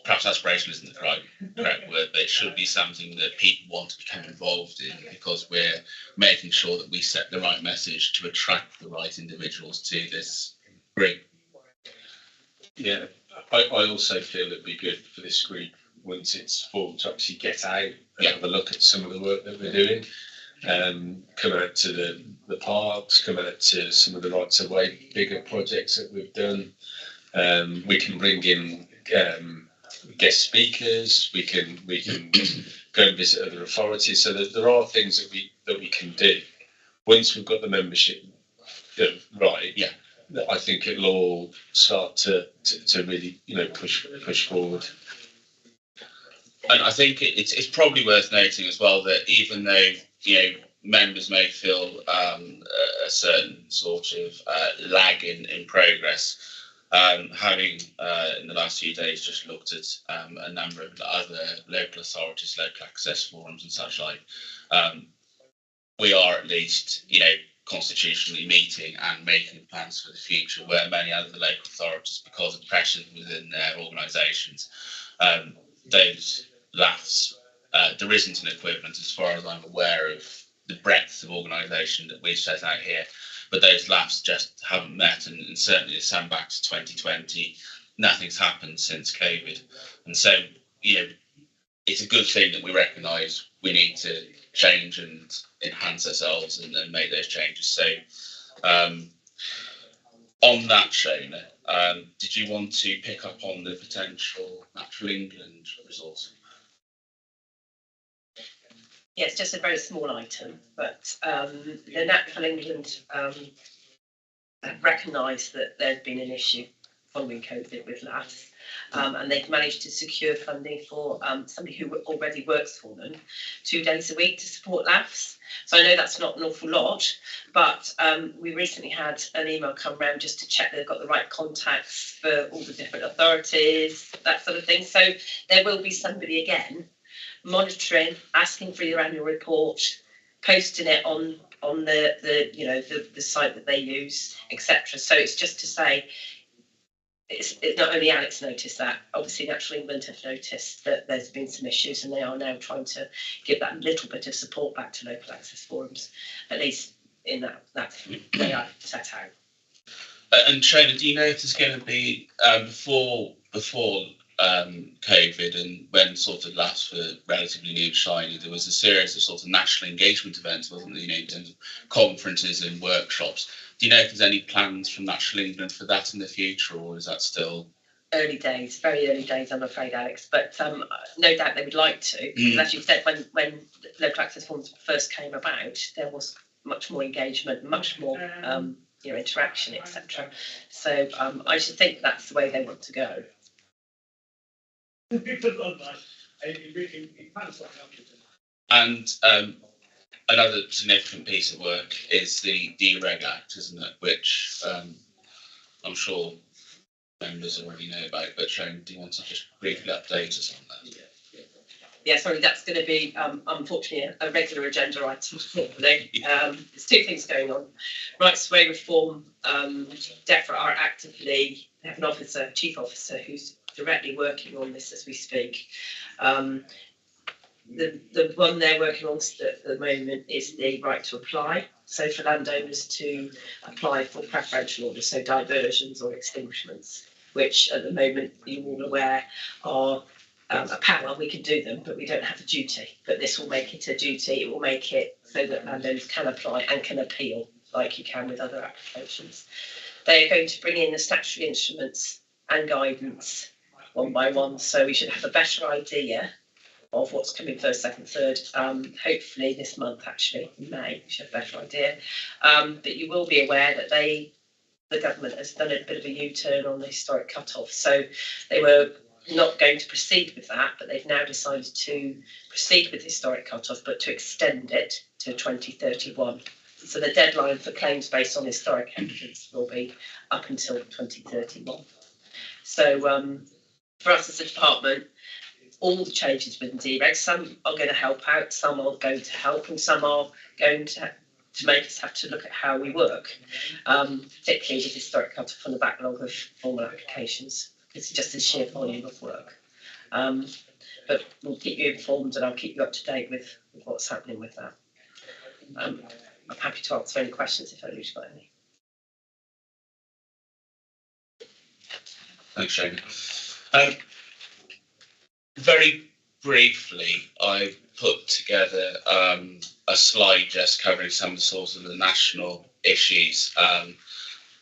S2: perhaps aspirational isn't the correct word, but it should be something that people want to become involved in, because we're making sure that we set the right message to attract the right individuals to this group.
S4: Yeah, I also feel it'd be good for this group, once it's formed, to actually get out and have a look at some of the work that we're doing. Come out to the parks, come out to some of the rights of way bigger projects that we've done. We can bring in guest speakers. We can go and visit other authorities. So that there are things that we can do once we've got the membership right.
S2: Yeah,
S4: I think it'll all start to really push forward.
S2: And I think it's probably worth noting as well that even though members may feel a certain sort of lag in progress, having in the last few days just looked at a number of other local authorities, local access forums and such like, we are at least constitutionally meeting and making plans for the future, where many other local authorities, because of pressures within their organisations, those LAFs, there isn't an equivalent as far as I'm aware of the breadth of organisation that we've set out here, but those LAFs just haven't met, and certainly the sum back to 2020, nothing's happened since COVID. And so it's a good thing that we recognise we need to change and enhance ourselves and make those changes. So on that, Shona, did you want to pick up on the potential Natural England resource?
S3: Yeah, it's just a very small item, but the Natural England have recognised that there's been an issue following COVID with LAFs, and they've managed to secure funding for somebody who already works for them 2 days a week to support LAFs. So I know that's not an awful lot, but we recently had an email come round just to check they've got the right contacts for all the different authorities, that sort of thing. So there will be somebody again monitoring, asking for your annual report, posting it on the site that they use, etc. So it's just to say, it's not only Alex noticed that, obviously Natural England have noticed that there's been some issues, and they are now trying to give that little bit of support back to local access forums, at least in that way I set out.
S2: And Shona, do you know if there's going to be before COVID and when sort of last for relatively new shiny, there was a series of sort of national engagement events, wasn't there? You know, in terms of conferences and workshops. Do you know if there's any plans from National England for that in the future, or is that still
S3: early days, very early days, I'm afraid, Alex. But no doubt they would like to. Because as you said, when local access forms first came about, there was much more engagement, much more interaction, etc. So I should think that's the way they want to go.
S2: And another significant piece of work is the DREG Act, isn't it? Which I'm sure members already know about, but Sharon, do you want to just briefly update us on that?
S3: Yeah, sorry, that's going to be unfortunately a regular agenda item. There's two things going on. Rights to Way reform, DEFRA are actively, they have an officer, chief officer, who's directly working on this as we speak. The one they're working on at the moment is the right to apply. So for landowners to apply for preferential orders, so diversions or extinguishments, which at the moment, you're all aware, are a power. We can do them, but we don't have a duty. But this will make it a duty. It will make it so that landowners can apply and can appeal like you can with other applications. They are going to bring in the statutory instruments and guidance one by one, so we should have a better idea of what's coming first, second, third. Hopefully this month, actually, in May, we should have a better idea. But you will be aware that the government has done a bit of a U-turn on the historic cut-off. So they were not going to proceed with that, but they've now decided to proceed with historic cut-off, but to extend it to 2031. So the deadline for claims based on historic evidence will be up until 2031. So for us as a department, all the changes within DREG, some are going to help out, some are going to help, and some are going to make us have to look at how we work, particularly with historic cut-off on the backlog of formal applications. It's just a sheer volume of work. But we'll keep you informed and I'll keep you up to date with what's happening with that. I'm happy to answer any questions if anybody's got any.
S2: Thanks, Shane. Very briefly, I put together a slide just covering some of the sorts of the national issues.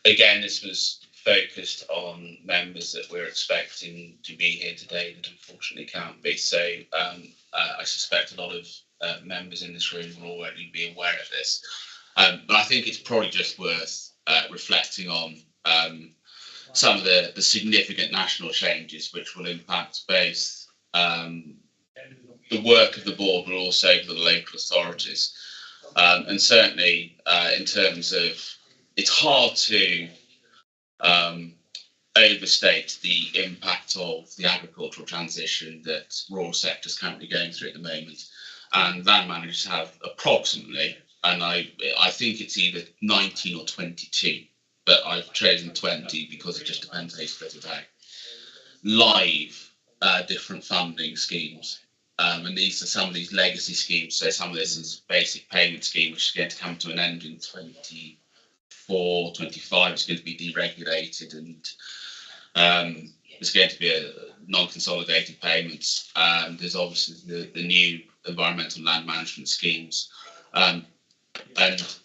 S2: Again, this was focused on members that we're expecting to be here today that unfortunately can't be. So I suspect a lot of members in this room will already be aware of this. But I think it's probably just worth reflecting on some of the significant national changes which will impact both the work of the board, but also the local authorities. And certainly in terms of, it's hard to overstate the impact of the agricultural transition that rural sector is currently going through at the moment. And land managers have approximately, and I think it's either 19 or 22, but I've chosen 20 because it just depends how you split it out, live different funding schemes. And these are some of these legacy schemes. So some of this is basic payment scheme, which is going to come to an end in 24, 25. It's going to be deregulated, and there's going to be a non-consolidated payments. There's obviously the new environmental land management schemes. And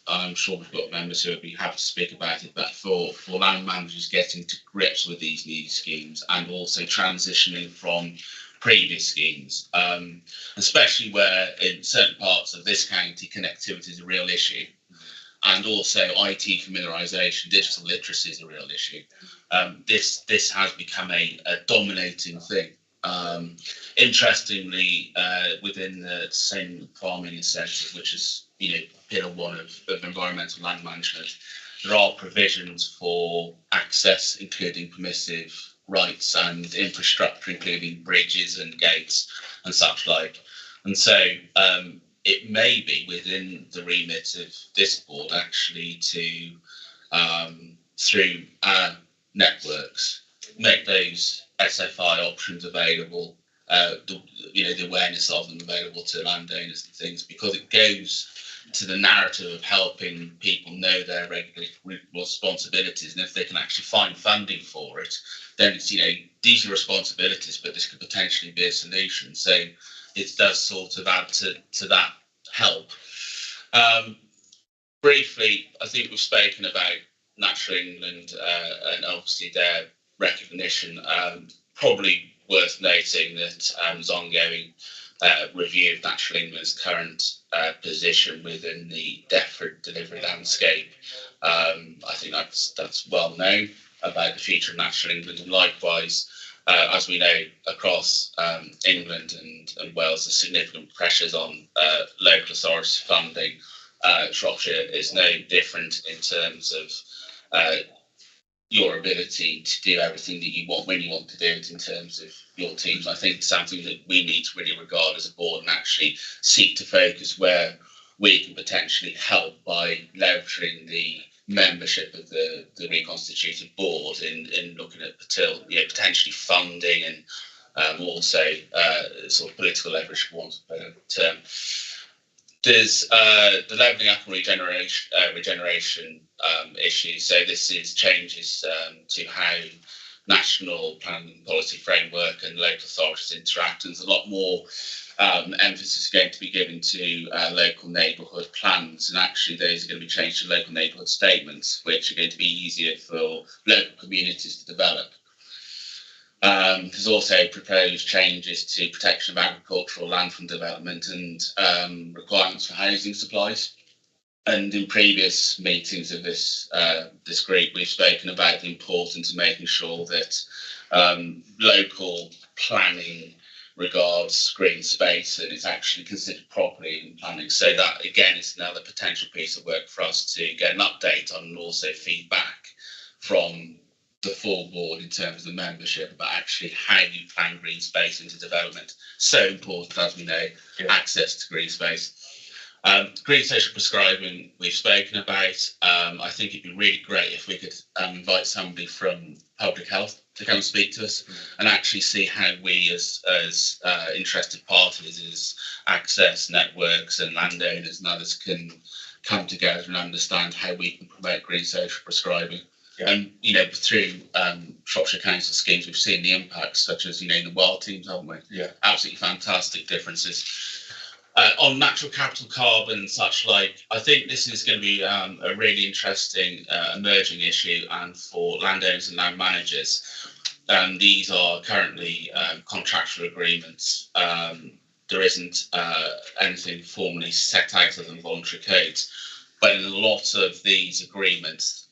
S2: I'm sure we've got members who would be happy to speak about it, but for land managers getting to grips with these new schemes and also transitioning from previous schemes, especially where in certain parts of this county connectivity is a real issue, and also IT familiarisation, digital literacy is a real issue. This has become a dominating thing. Interestingly, within the same farming incentive, which is pillar one of environmental land management, there are provisions for access, including permissive rights, and infrastructure, including bridges and gates and such like. And so it may be within the remit of this board actually to, through our networks, make those SFI options available, the awareness of them available to landowners and things, because it goes to the narrative of helping people know their regulatory responsibilities, and if they can actually find funding for it, then it's, these are responsibilities, but this could potentially be a solution. So it does sort of add to that help. Briefly, I think we've spoken about Natural England and obviously their recognition. Probably worth noting that there's ongoing review of Natural England's current position within the deferred delivery landscape. I think that's well known about the future of Natural England, and likewise, as we know, across England and Wales, there's significant pressures on local authority funding. Shropshire is no different in terms of your ability to do everything that you want when you want to do it in terms of your teams. I think something that we need to really regard as a board and actually seek to focus where we can potentially help by leveraging the membership of the reconstituted board in looking at potentially funding and also sort of political leverage, for want of a better term. There's the levelling up and regeneration issue. So this is changes to how national planning policy framework and local authorities interact. And there's a lot more emphasis going to be given to local neighbourhood plans, and actually those are going to be changed to local neighbourhood statements, which are going to be easier for local communities to develop. There's also proposed changes to protection of agricultural land from development and requirements for housing supplies. And in previous meetings of this group, we've spoken about the importance of making sure that local planning regards green space and it's actually considered properly in planning. So that again is another potential piece of work for us to get an update on, and also feedback from the full board in terms of the membership about actually how you plan green space into development. So important, as we know, access to green space. Green social prescribing we've spoken about. I think it'd be really great if we could invite somebody from public health to come and speak to us and actually see how we as interested parties, as access networks and landowners and others can come together and understand how we can promote green social prescribing. And through Shropshire Council schemes, we've seen the impacts, such as in the wild teams, haven't we? Absolutely fantastic differences. On natural capital carbon and such like, I think this is going to be a really interesting emerging issue, and for landowners and land managers. These are currently contractual agreements. There isn't anything formally set out other than voluntary codes. But in a lot of these agreements,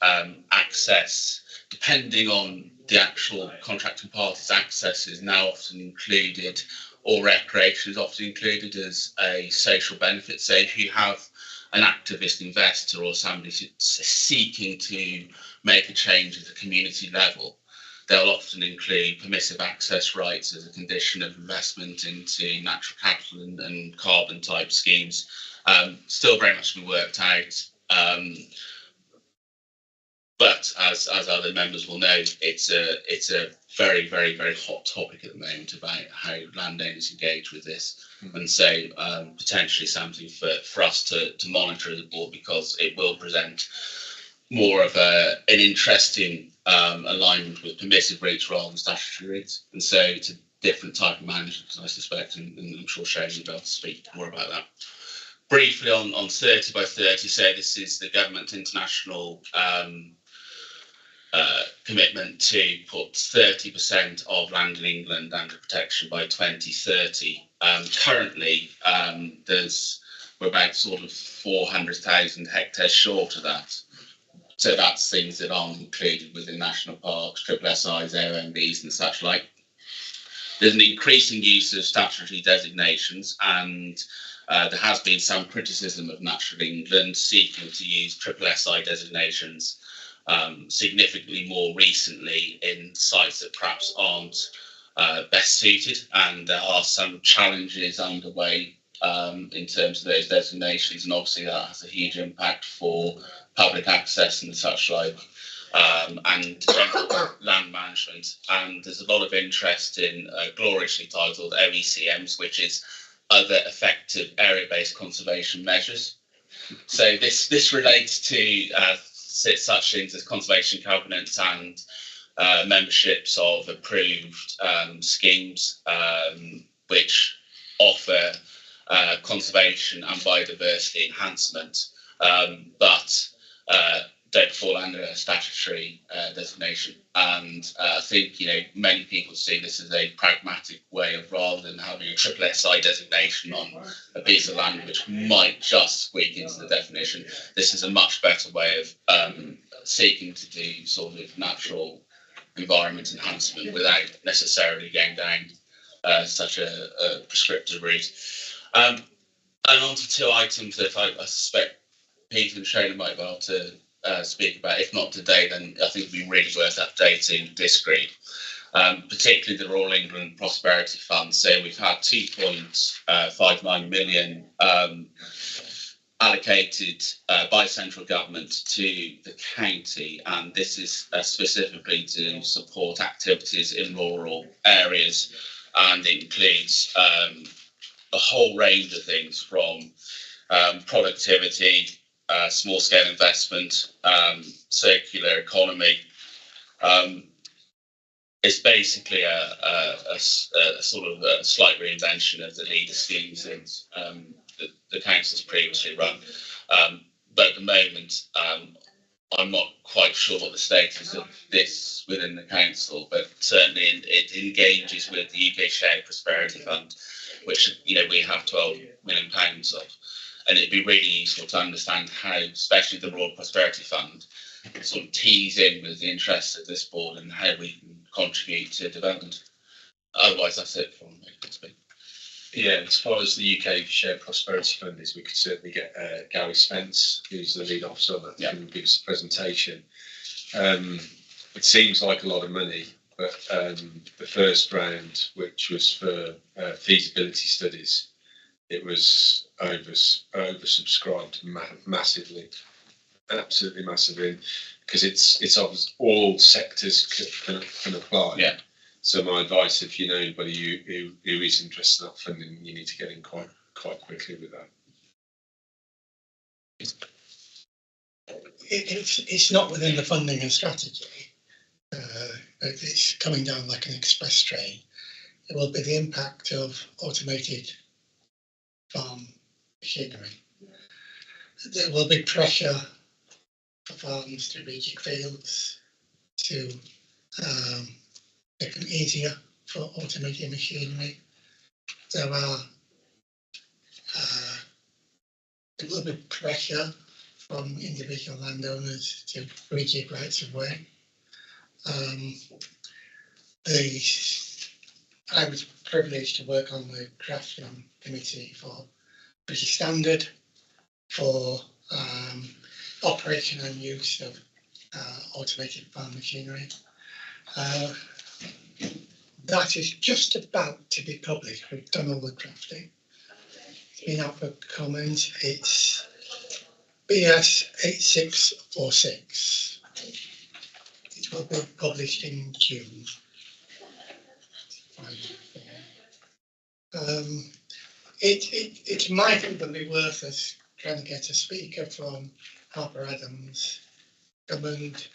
S2: access, depending on the actual contracting parties, access is now often included, or recreation is often included as a social benefit. So if you have an activist investor or somebody seeking to make a change at the community level, they'll often include permissive access rights as a condition of investment into natural capital and carbon type schemes. Still very much to be worked out. But as other members will know, it's a very, very, very hot topic at the moment about how landowners engage with this. And so potentially something for us to monitor as a board, because it will present more of an interesting alignment with permissive rates rather than statutory rates. And so it's a different type of management, I suspect, and I'm sure Shane will be able to speak more about that. Briefly on 30 by 30, so this is the government international commitment to put 30% of land in England under protection by 2030. Currently, we're about sort of 400,000 hectares short of that. So that's things that aren't included within national parks, SSSIs, AONBs and such like. There's an increasing use of statutory designations, and there has been some criticism of Natural England seeking to use SSSI designations significantly more recently in sites that perhaps aren't best suited, and there are some challenges underway in terms of those designations, and obviously that has a huge impact for public access and such like, and land management. And there's a lot of interest in gloriously titled OECMs, which is other effective area-based conservation measures. So this relates to such things as conservation covenants and memberships of approved schemes which offer conservation and biodiversity enhancement, but don't fall under a statutory designation. And I think many people see this as a pragmatic way of, rather than having a triple SI designation on a piece of land which might just squeak into the definition, this is a much better way of seeking to do sort of natural environment enhancement without necessarily going down such a prescriptive route. And on to two items that I suspect Peter and Shona might be able to speak about. If not today, then I think it'd be really worth updating this group, particularly the Royal England Prosperity Fund. So we've had 2.59 million allocated by central government to the county, and this is specifically to support activities in rural areas, and it includes a whole range of things from productivity, small scale investment, circular economy. It's basically a sort of a slight reinvention of the leader schemes that the council's previously run. But at the moment, I'm not quite sure what the status of this within the council, but certainly it engages with the UK Shared Prosperity Fund, which we have £12 million of. And it'd be really useful to understand how, especially the Royal Prosperity Fund, sort of tees in with the interests of this board and how we can contribute to development. Otherwise, that's it from me.
S4: Yeah, as far as the UK Shared Prosperity Fund is, we could certainly get Gary Spence, who's the lead officer on that, can give us a presentation. It seems like a lot of money, but the first round, which was for feasibility studies, it was oversubscribed massively, absolutely massively, because it's obvious all sectors can apply.
S2: Yeah.
S4: So my advice, if you know anybody who is interested in that funding, you need to get in quite quickly with that.
S5: It's not within the funding and strategy. It's coming down like an express train. It will be the impact of automated farm machinery. There will be pressure for farms to rejig fields, to make them easier for automated machinery. There will be pressure from individual landowners to rejig rights of way. I was privileged to work on the drafting committee for British Standard for operation and use of automated farm machinery. That is just about to be published. We've done all the drafting. It's been out for comment. It's BS 8646. It will be published in June. It might even be worth us trying to get a speaker from Harper Adams government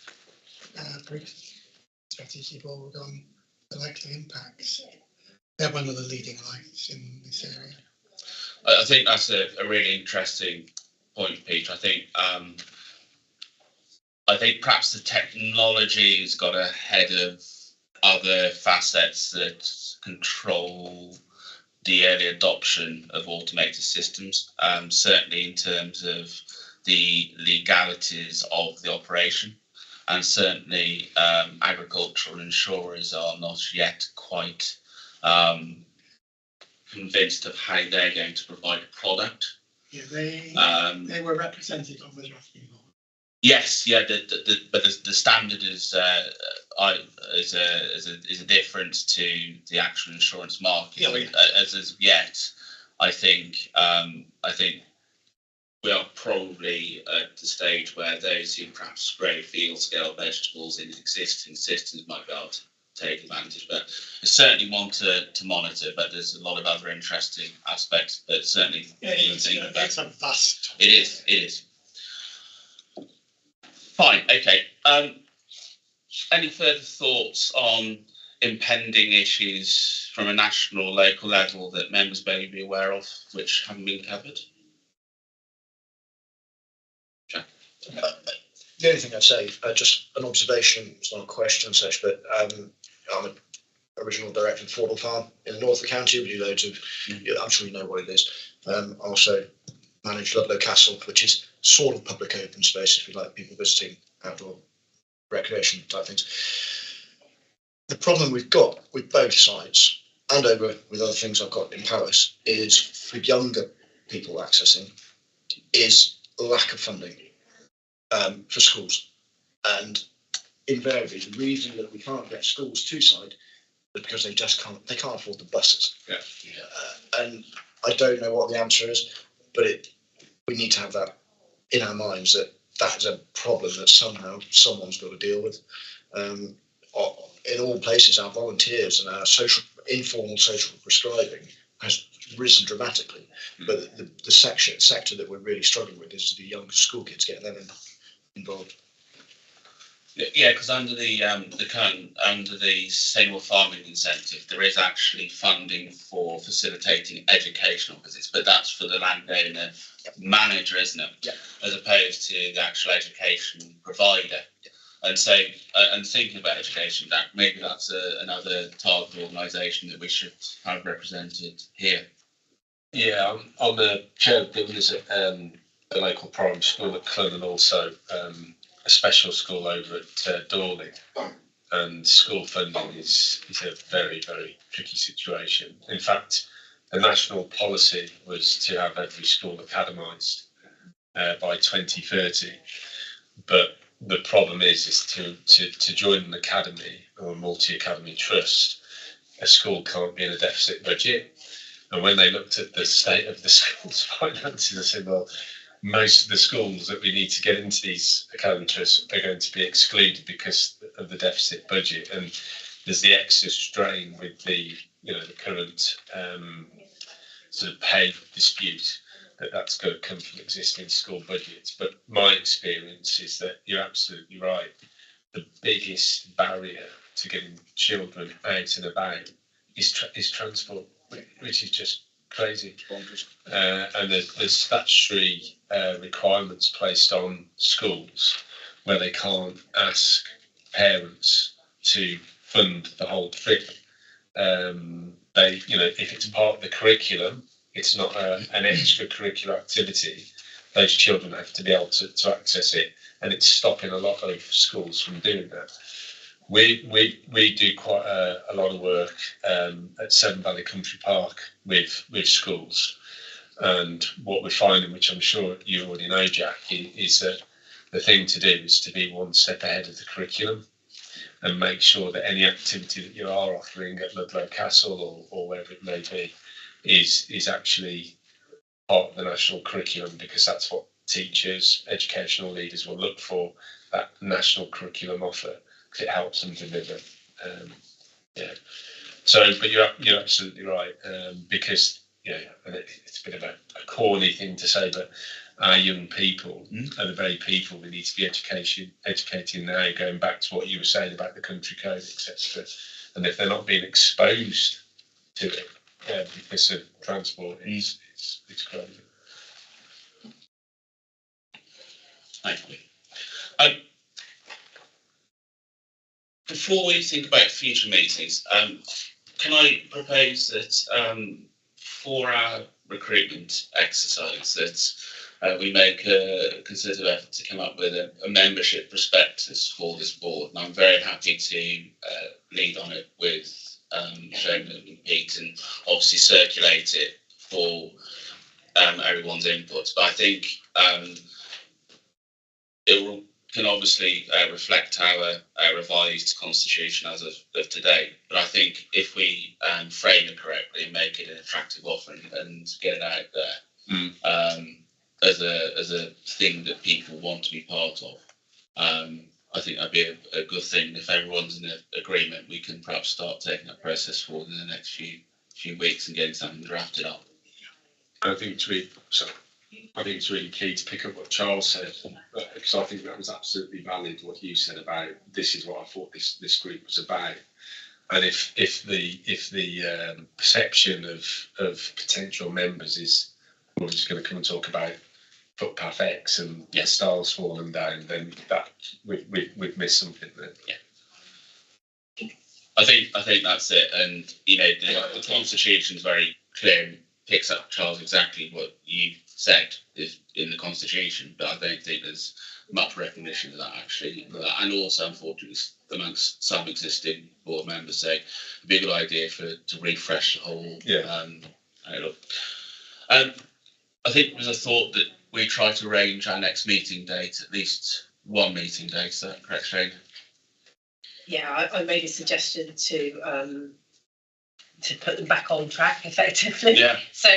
S5: strategy board on the likely impacts. They're one of the leading lights in this area.
S2: I think that's a really interesting point, Peter. I think perhaps the technology has got ahead of other facets that control the early adoption of automated systems, certainly in terms of the legalities of the operation. And certainly agricultural insurers are not yet quite convinced of how they're going to provide a product.
S5: Yeah, they were represented on the drafting board. Yes,
S2: yeah, but the standard is a difference to the actual insurance market.
S5: Yeah,
S2: as of yet, I think we are probably at the stage where those who perhaps grow field scale vegetables in existing systems might be able to take advantage. But it's certainly one to monitor. But there's a lot of other interesting aspects. But certainly,
S5: it's a vast topic.
S2: it is. Fine. Okay. Any further thoughts on impending issues from a national, local level that members may be aware of, which haven't been covered?
S1: The only thing I'd say, just an observation, it's not a question as such, but I'm an original director of Foregate Farm in the north of the county. We do loads of, I'm sure you know what it is. Also manage Ludlow Castle, which is sort of public open space if you like people visiting outdoor recreation type things. The problem we've got with both sides and over with other things I've got in Paris is for younger people accessing is lack of funding for schools. And invariably the reason that we can't get schools to side is because they can't afford the buses. And I don't know what the answer is, but we need to have that in our minds that is a problem that somehow someone's got to deal with. In all places, our volunteers and our informal social prescribing has risen dramatically. But the sector that we're really struggling with is the young school kids, getting them involved.
S2: Yeah, because under the sustainable farming incentive, there is actually funding for facilitating educational visits, but that's for the landowner manager, isn't it?
S1: Yeah. As
S2: opposed to the actual education provider.
S1: Yeah.
S2: And so, and thinking about education, that maybe that's another target organisation that we should have represented here.
S4: Yeah, I'm the chair of governors at the local primary school at Clun, and also a special school over at Dorley. And school funding is a very, very tricky situation. In fact, the national policy was to have every school academised by 2030. But the problem is to join an academy or a multi-academy trust, a school can't be in a deficit budget. And when they looked at the state of the school's finances, they said, well, most of the schools that we need to get into these academy trusts are going to be excluded because of the deficit budget. And there's the extra strain with the current sort of pay dispute that's going to come from existing school budgets. But my experience is that you're absolutely right. The biggest barrier to getting children out and about is transport, which is just crazy. And there's statutory requirements placed on schools where they can't ask parents to fund the whole trip. If it's part of the curriculum, it's not an extracurricular activity. Those children have to be able to access it, and it's stopping a lot of schools from doing that. We do quite a lot of work at Severn Valley Country Park with schools, and what we're finding, which I'm sure you already know, Jack, is that the thing to do is to be one step ahead of the curriculum and make sure that any activity that you are offering at Ludlow Castle or wherever it may be is actually part of the national curriculum, because that's what teachers, educational leaders will look for, that national curriculum offer, because it helps them deliver. But you're absolutely right, because and it's a bit of a corny thing to say, but our young people are the very people we need to be educating now, going back to what you were saying about the country code, etc. And if they're not being exposed to it because of transport, it's crazy.
S2: Thank you. Before we think about future meetings, can I propose that for our recruitment exercise that we make a considered effort to come up with a membership prospectus for this board, and I'm very happy to lead on it with Shane and Pete, and obviously circulate it for everyone's input. But I think it can obviously reflect our revised constitution as of today. But I think if we frame it correctly and make it an attractive offer and get it out there as a thing that people want to be part of, I think that'd be a good thing. If everyone's in agreement, we can perhaps start taking that process forward in the next few weeks and getting something drafted up.
S4: I think it's really, key to pick up what Charles said, because I think that was absolutely valid what you said about this is what I thought this group was about. And if the perception of potential members is, we're just going to come and talk about footpath X and the styles falling down, then that we've missed something there.
S2: Yeah, I think that's it. And the constitution's very clear and picks up, Charles, exactly what you said is in the constitution. But I don't think there's much recognition of that actually, and also unfortunately amongst some existing board members, say it'd be a good idea to refresh the whole outlook. I think there's a thought that we try to arrange our next meeting date, at least one meeting date. Is that correct, Shane?
S3: Yeah, I made a suggestion to put them back on track effectively.
S2: Yeah.
S3: So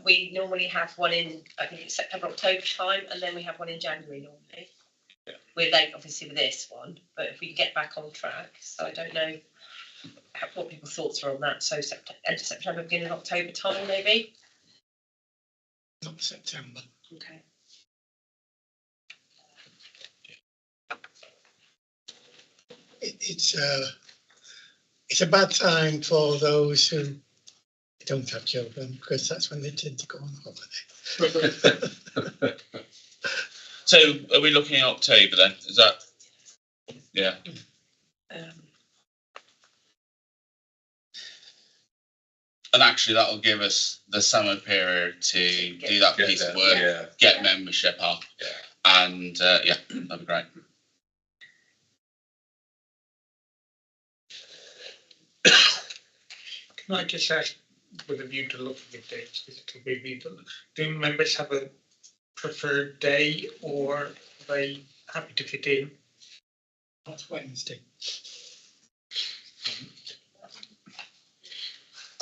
S3: we normally have one in, I think it's September, October time, and then we have one in January normally.
S2: Yeah.
S3: We're late obviously with this one, but if we can get back on track, so I don't know what people's thoughts are on that. So end of September, beginning of October time maybe.
S5: Not September.
S3: Okay.
S5: It's a bad time for those who don't have children, because that's when they tend to go on holiday.
S2: So are we looking at October then? Is that? Yeah. And actually, that'll give us the summer period to do that piece of work, get membership up, and that'd be great.
S8: Can I just ask, with a view to looking at dates, do members have a preferred day, or are they happy to fit in?
S5: That's Wednesday.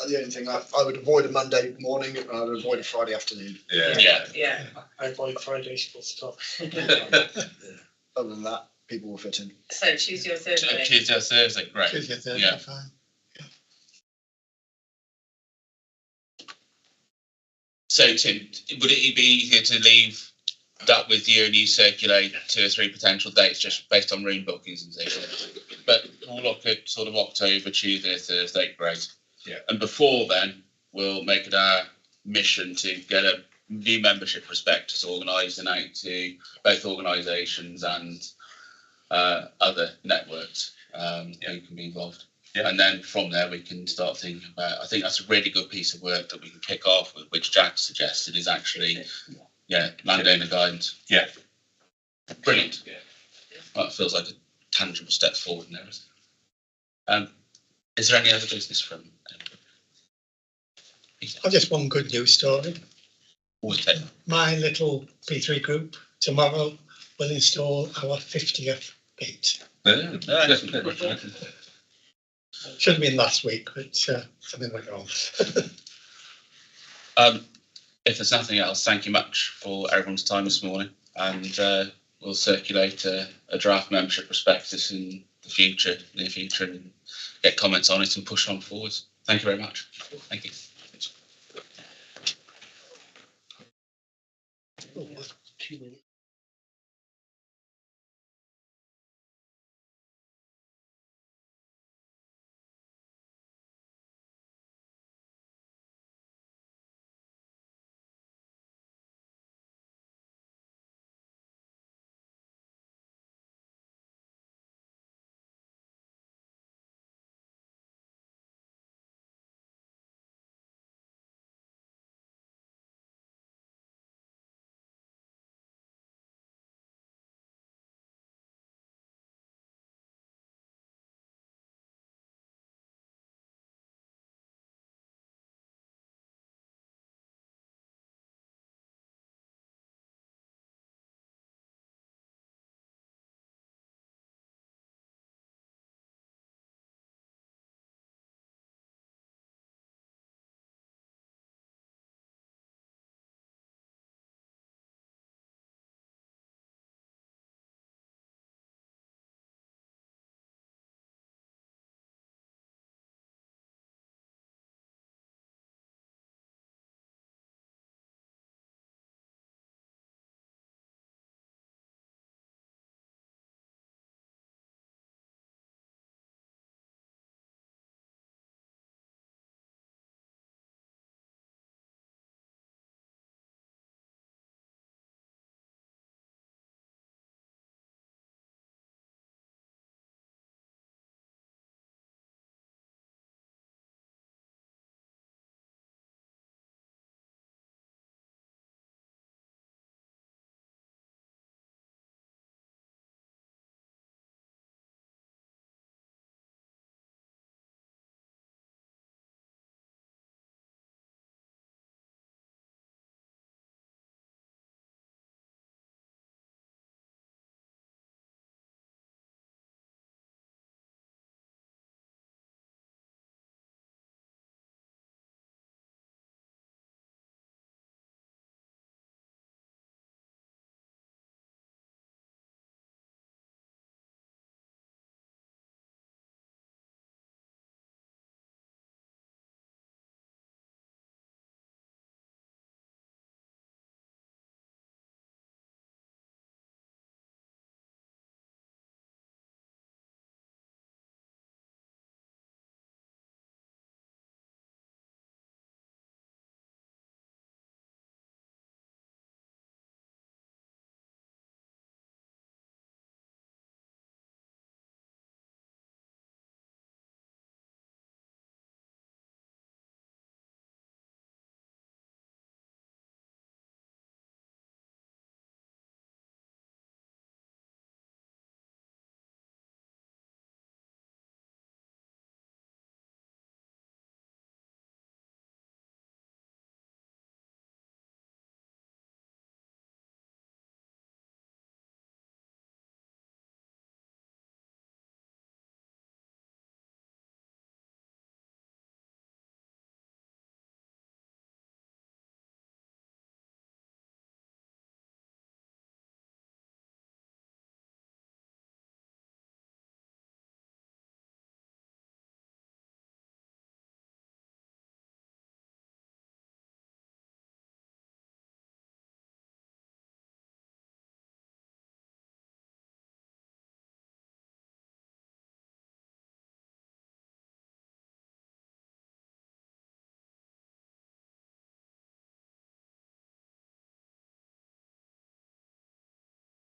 S1: The only thing I would avoid a Monday morning, and I would avoid a Friday afternoon.
S3: Yeah.
S8: I avoid Fridays full stop.
S1: Other than that, people will fit in.
S3: So Tuesday or Thursday.
S2: Tuesday or Thursday, great.
S5: Tuesday, Thursday,
S2: Yeah.
S5: fine.
S2: So Tim, would it be easier to leave that with you and you circulate 2 or 3 potential dates just based on room bookings and things? But we'll look at sort of October, Tuesday, Thursday, great.
S4: Yeah.
S2: And before then, we'll make it our mission to get a new membership prospectus organised and out to both organisations and other networks who can be involved. Yeah. And then from there, we can start thinking about, I think that's a really good piece of work that we can kick off with, which Jack suggested is actually, landowner guidance.
S4: Yeah.
S2: Brilliant. Well, it feels like a tangible step forward now, isn't it? Is there any other business from
S5: Oh, just one good news story. My little P3 group tomorrow will install our 50th gate. Should have been last week, but something went wrong.
S2: If there's nothing else, thank you much for everyone's time this morning, and we'll circulate a draft membership prospectus in the near future, and get comments on it and push on forwards. Thank you very much. Thank you.
S5: Oh, 2 minutes.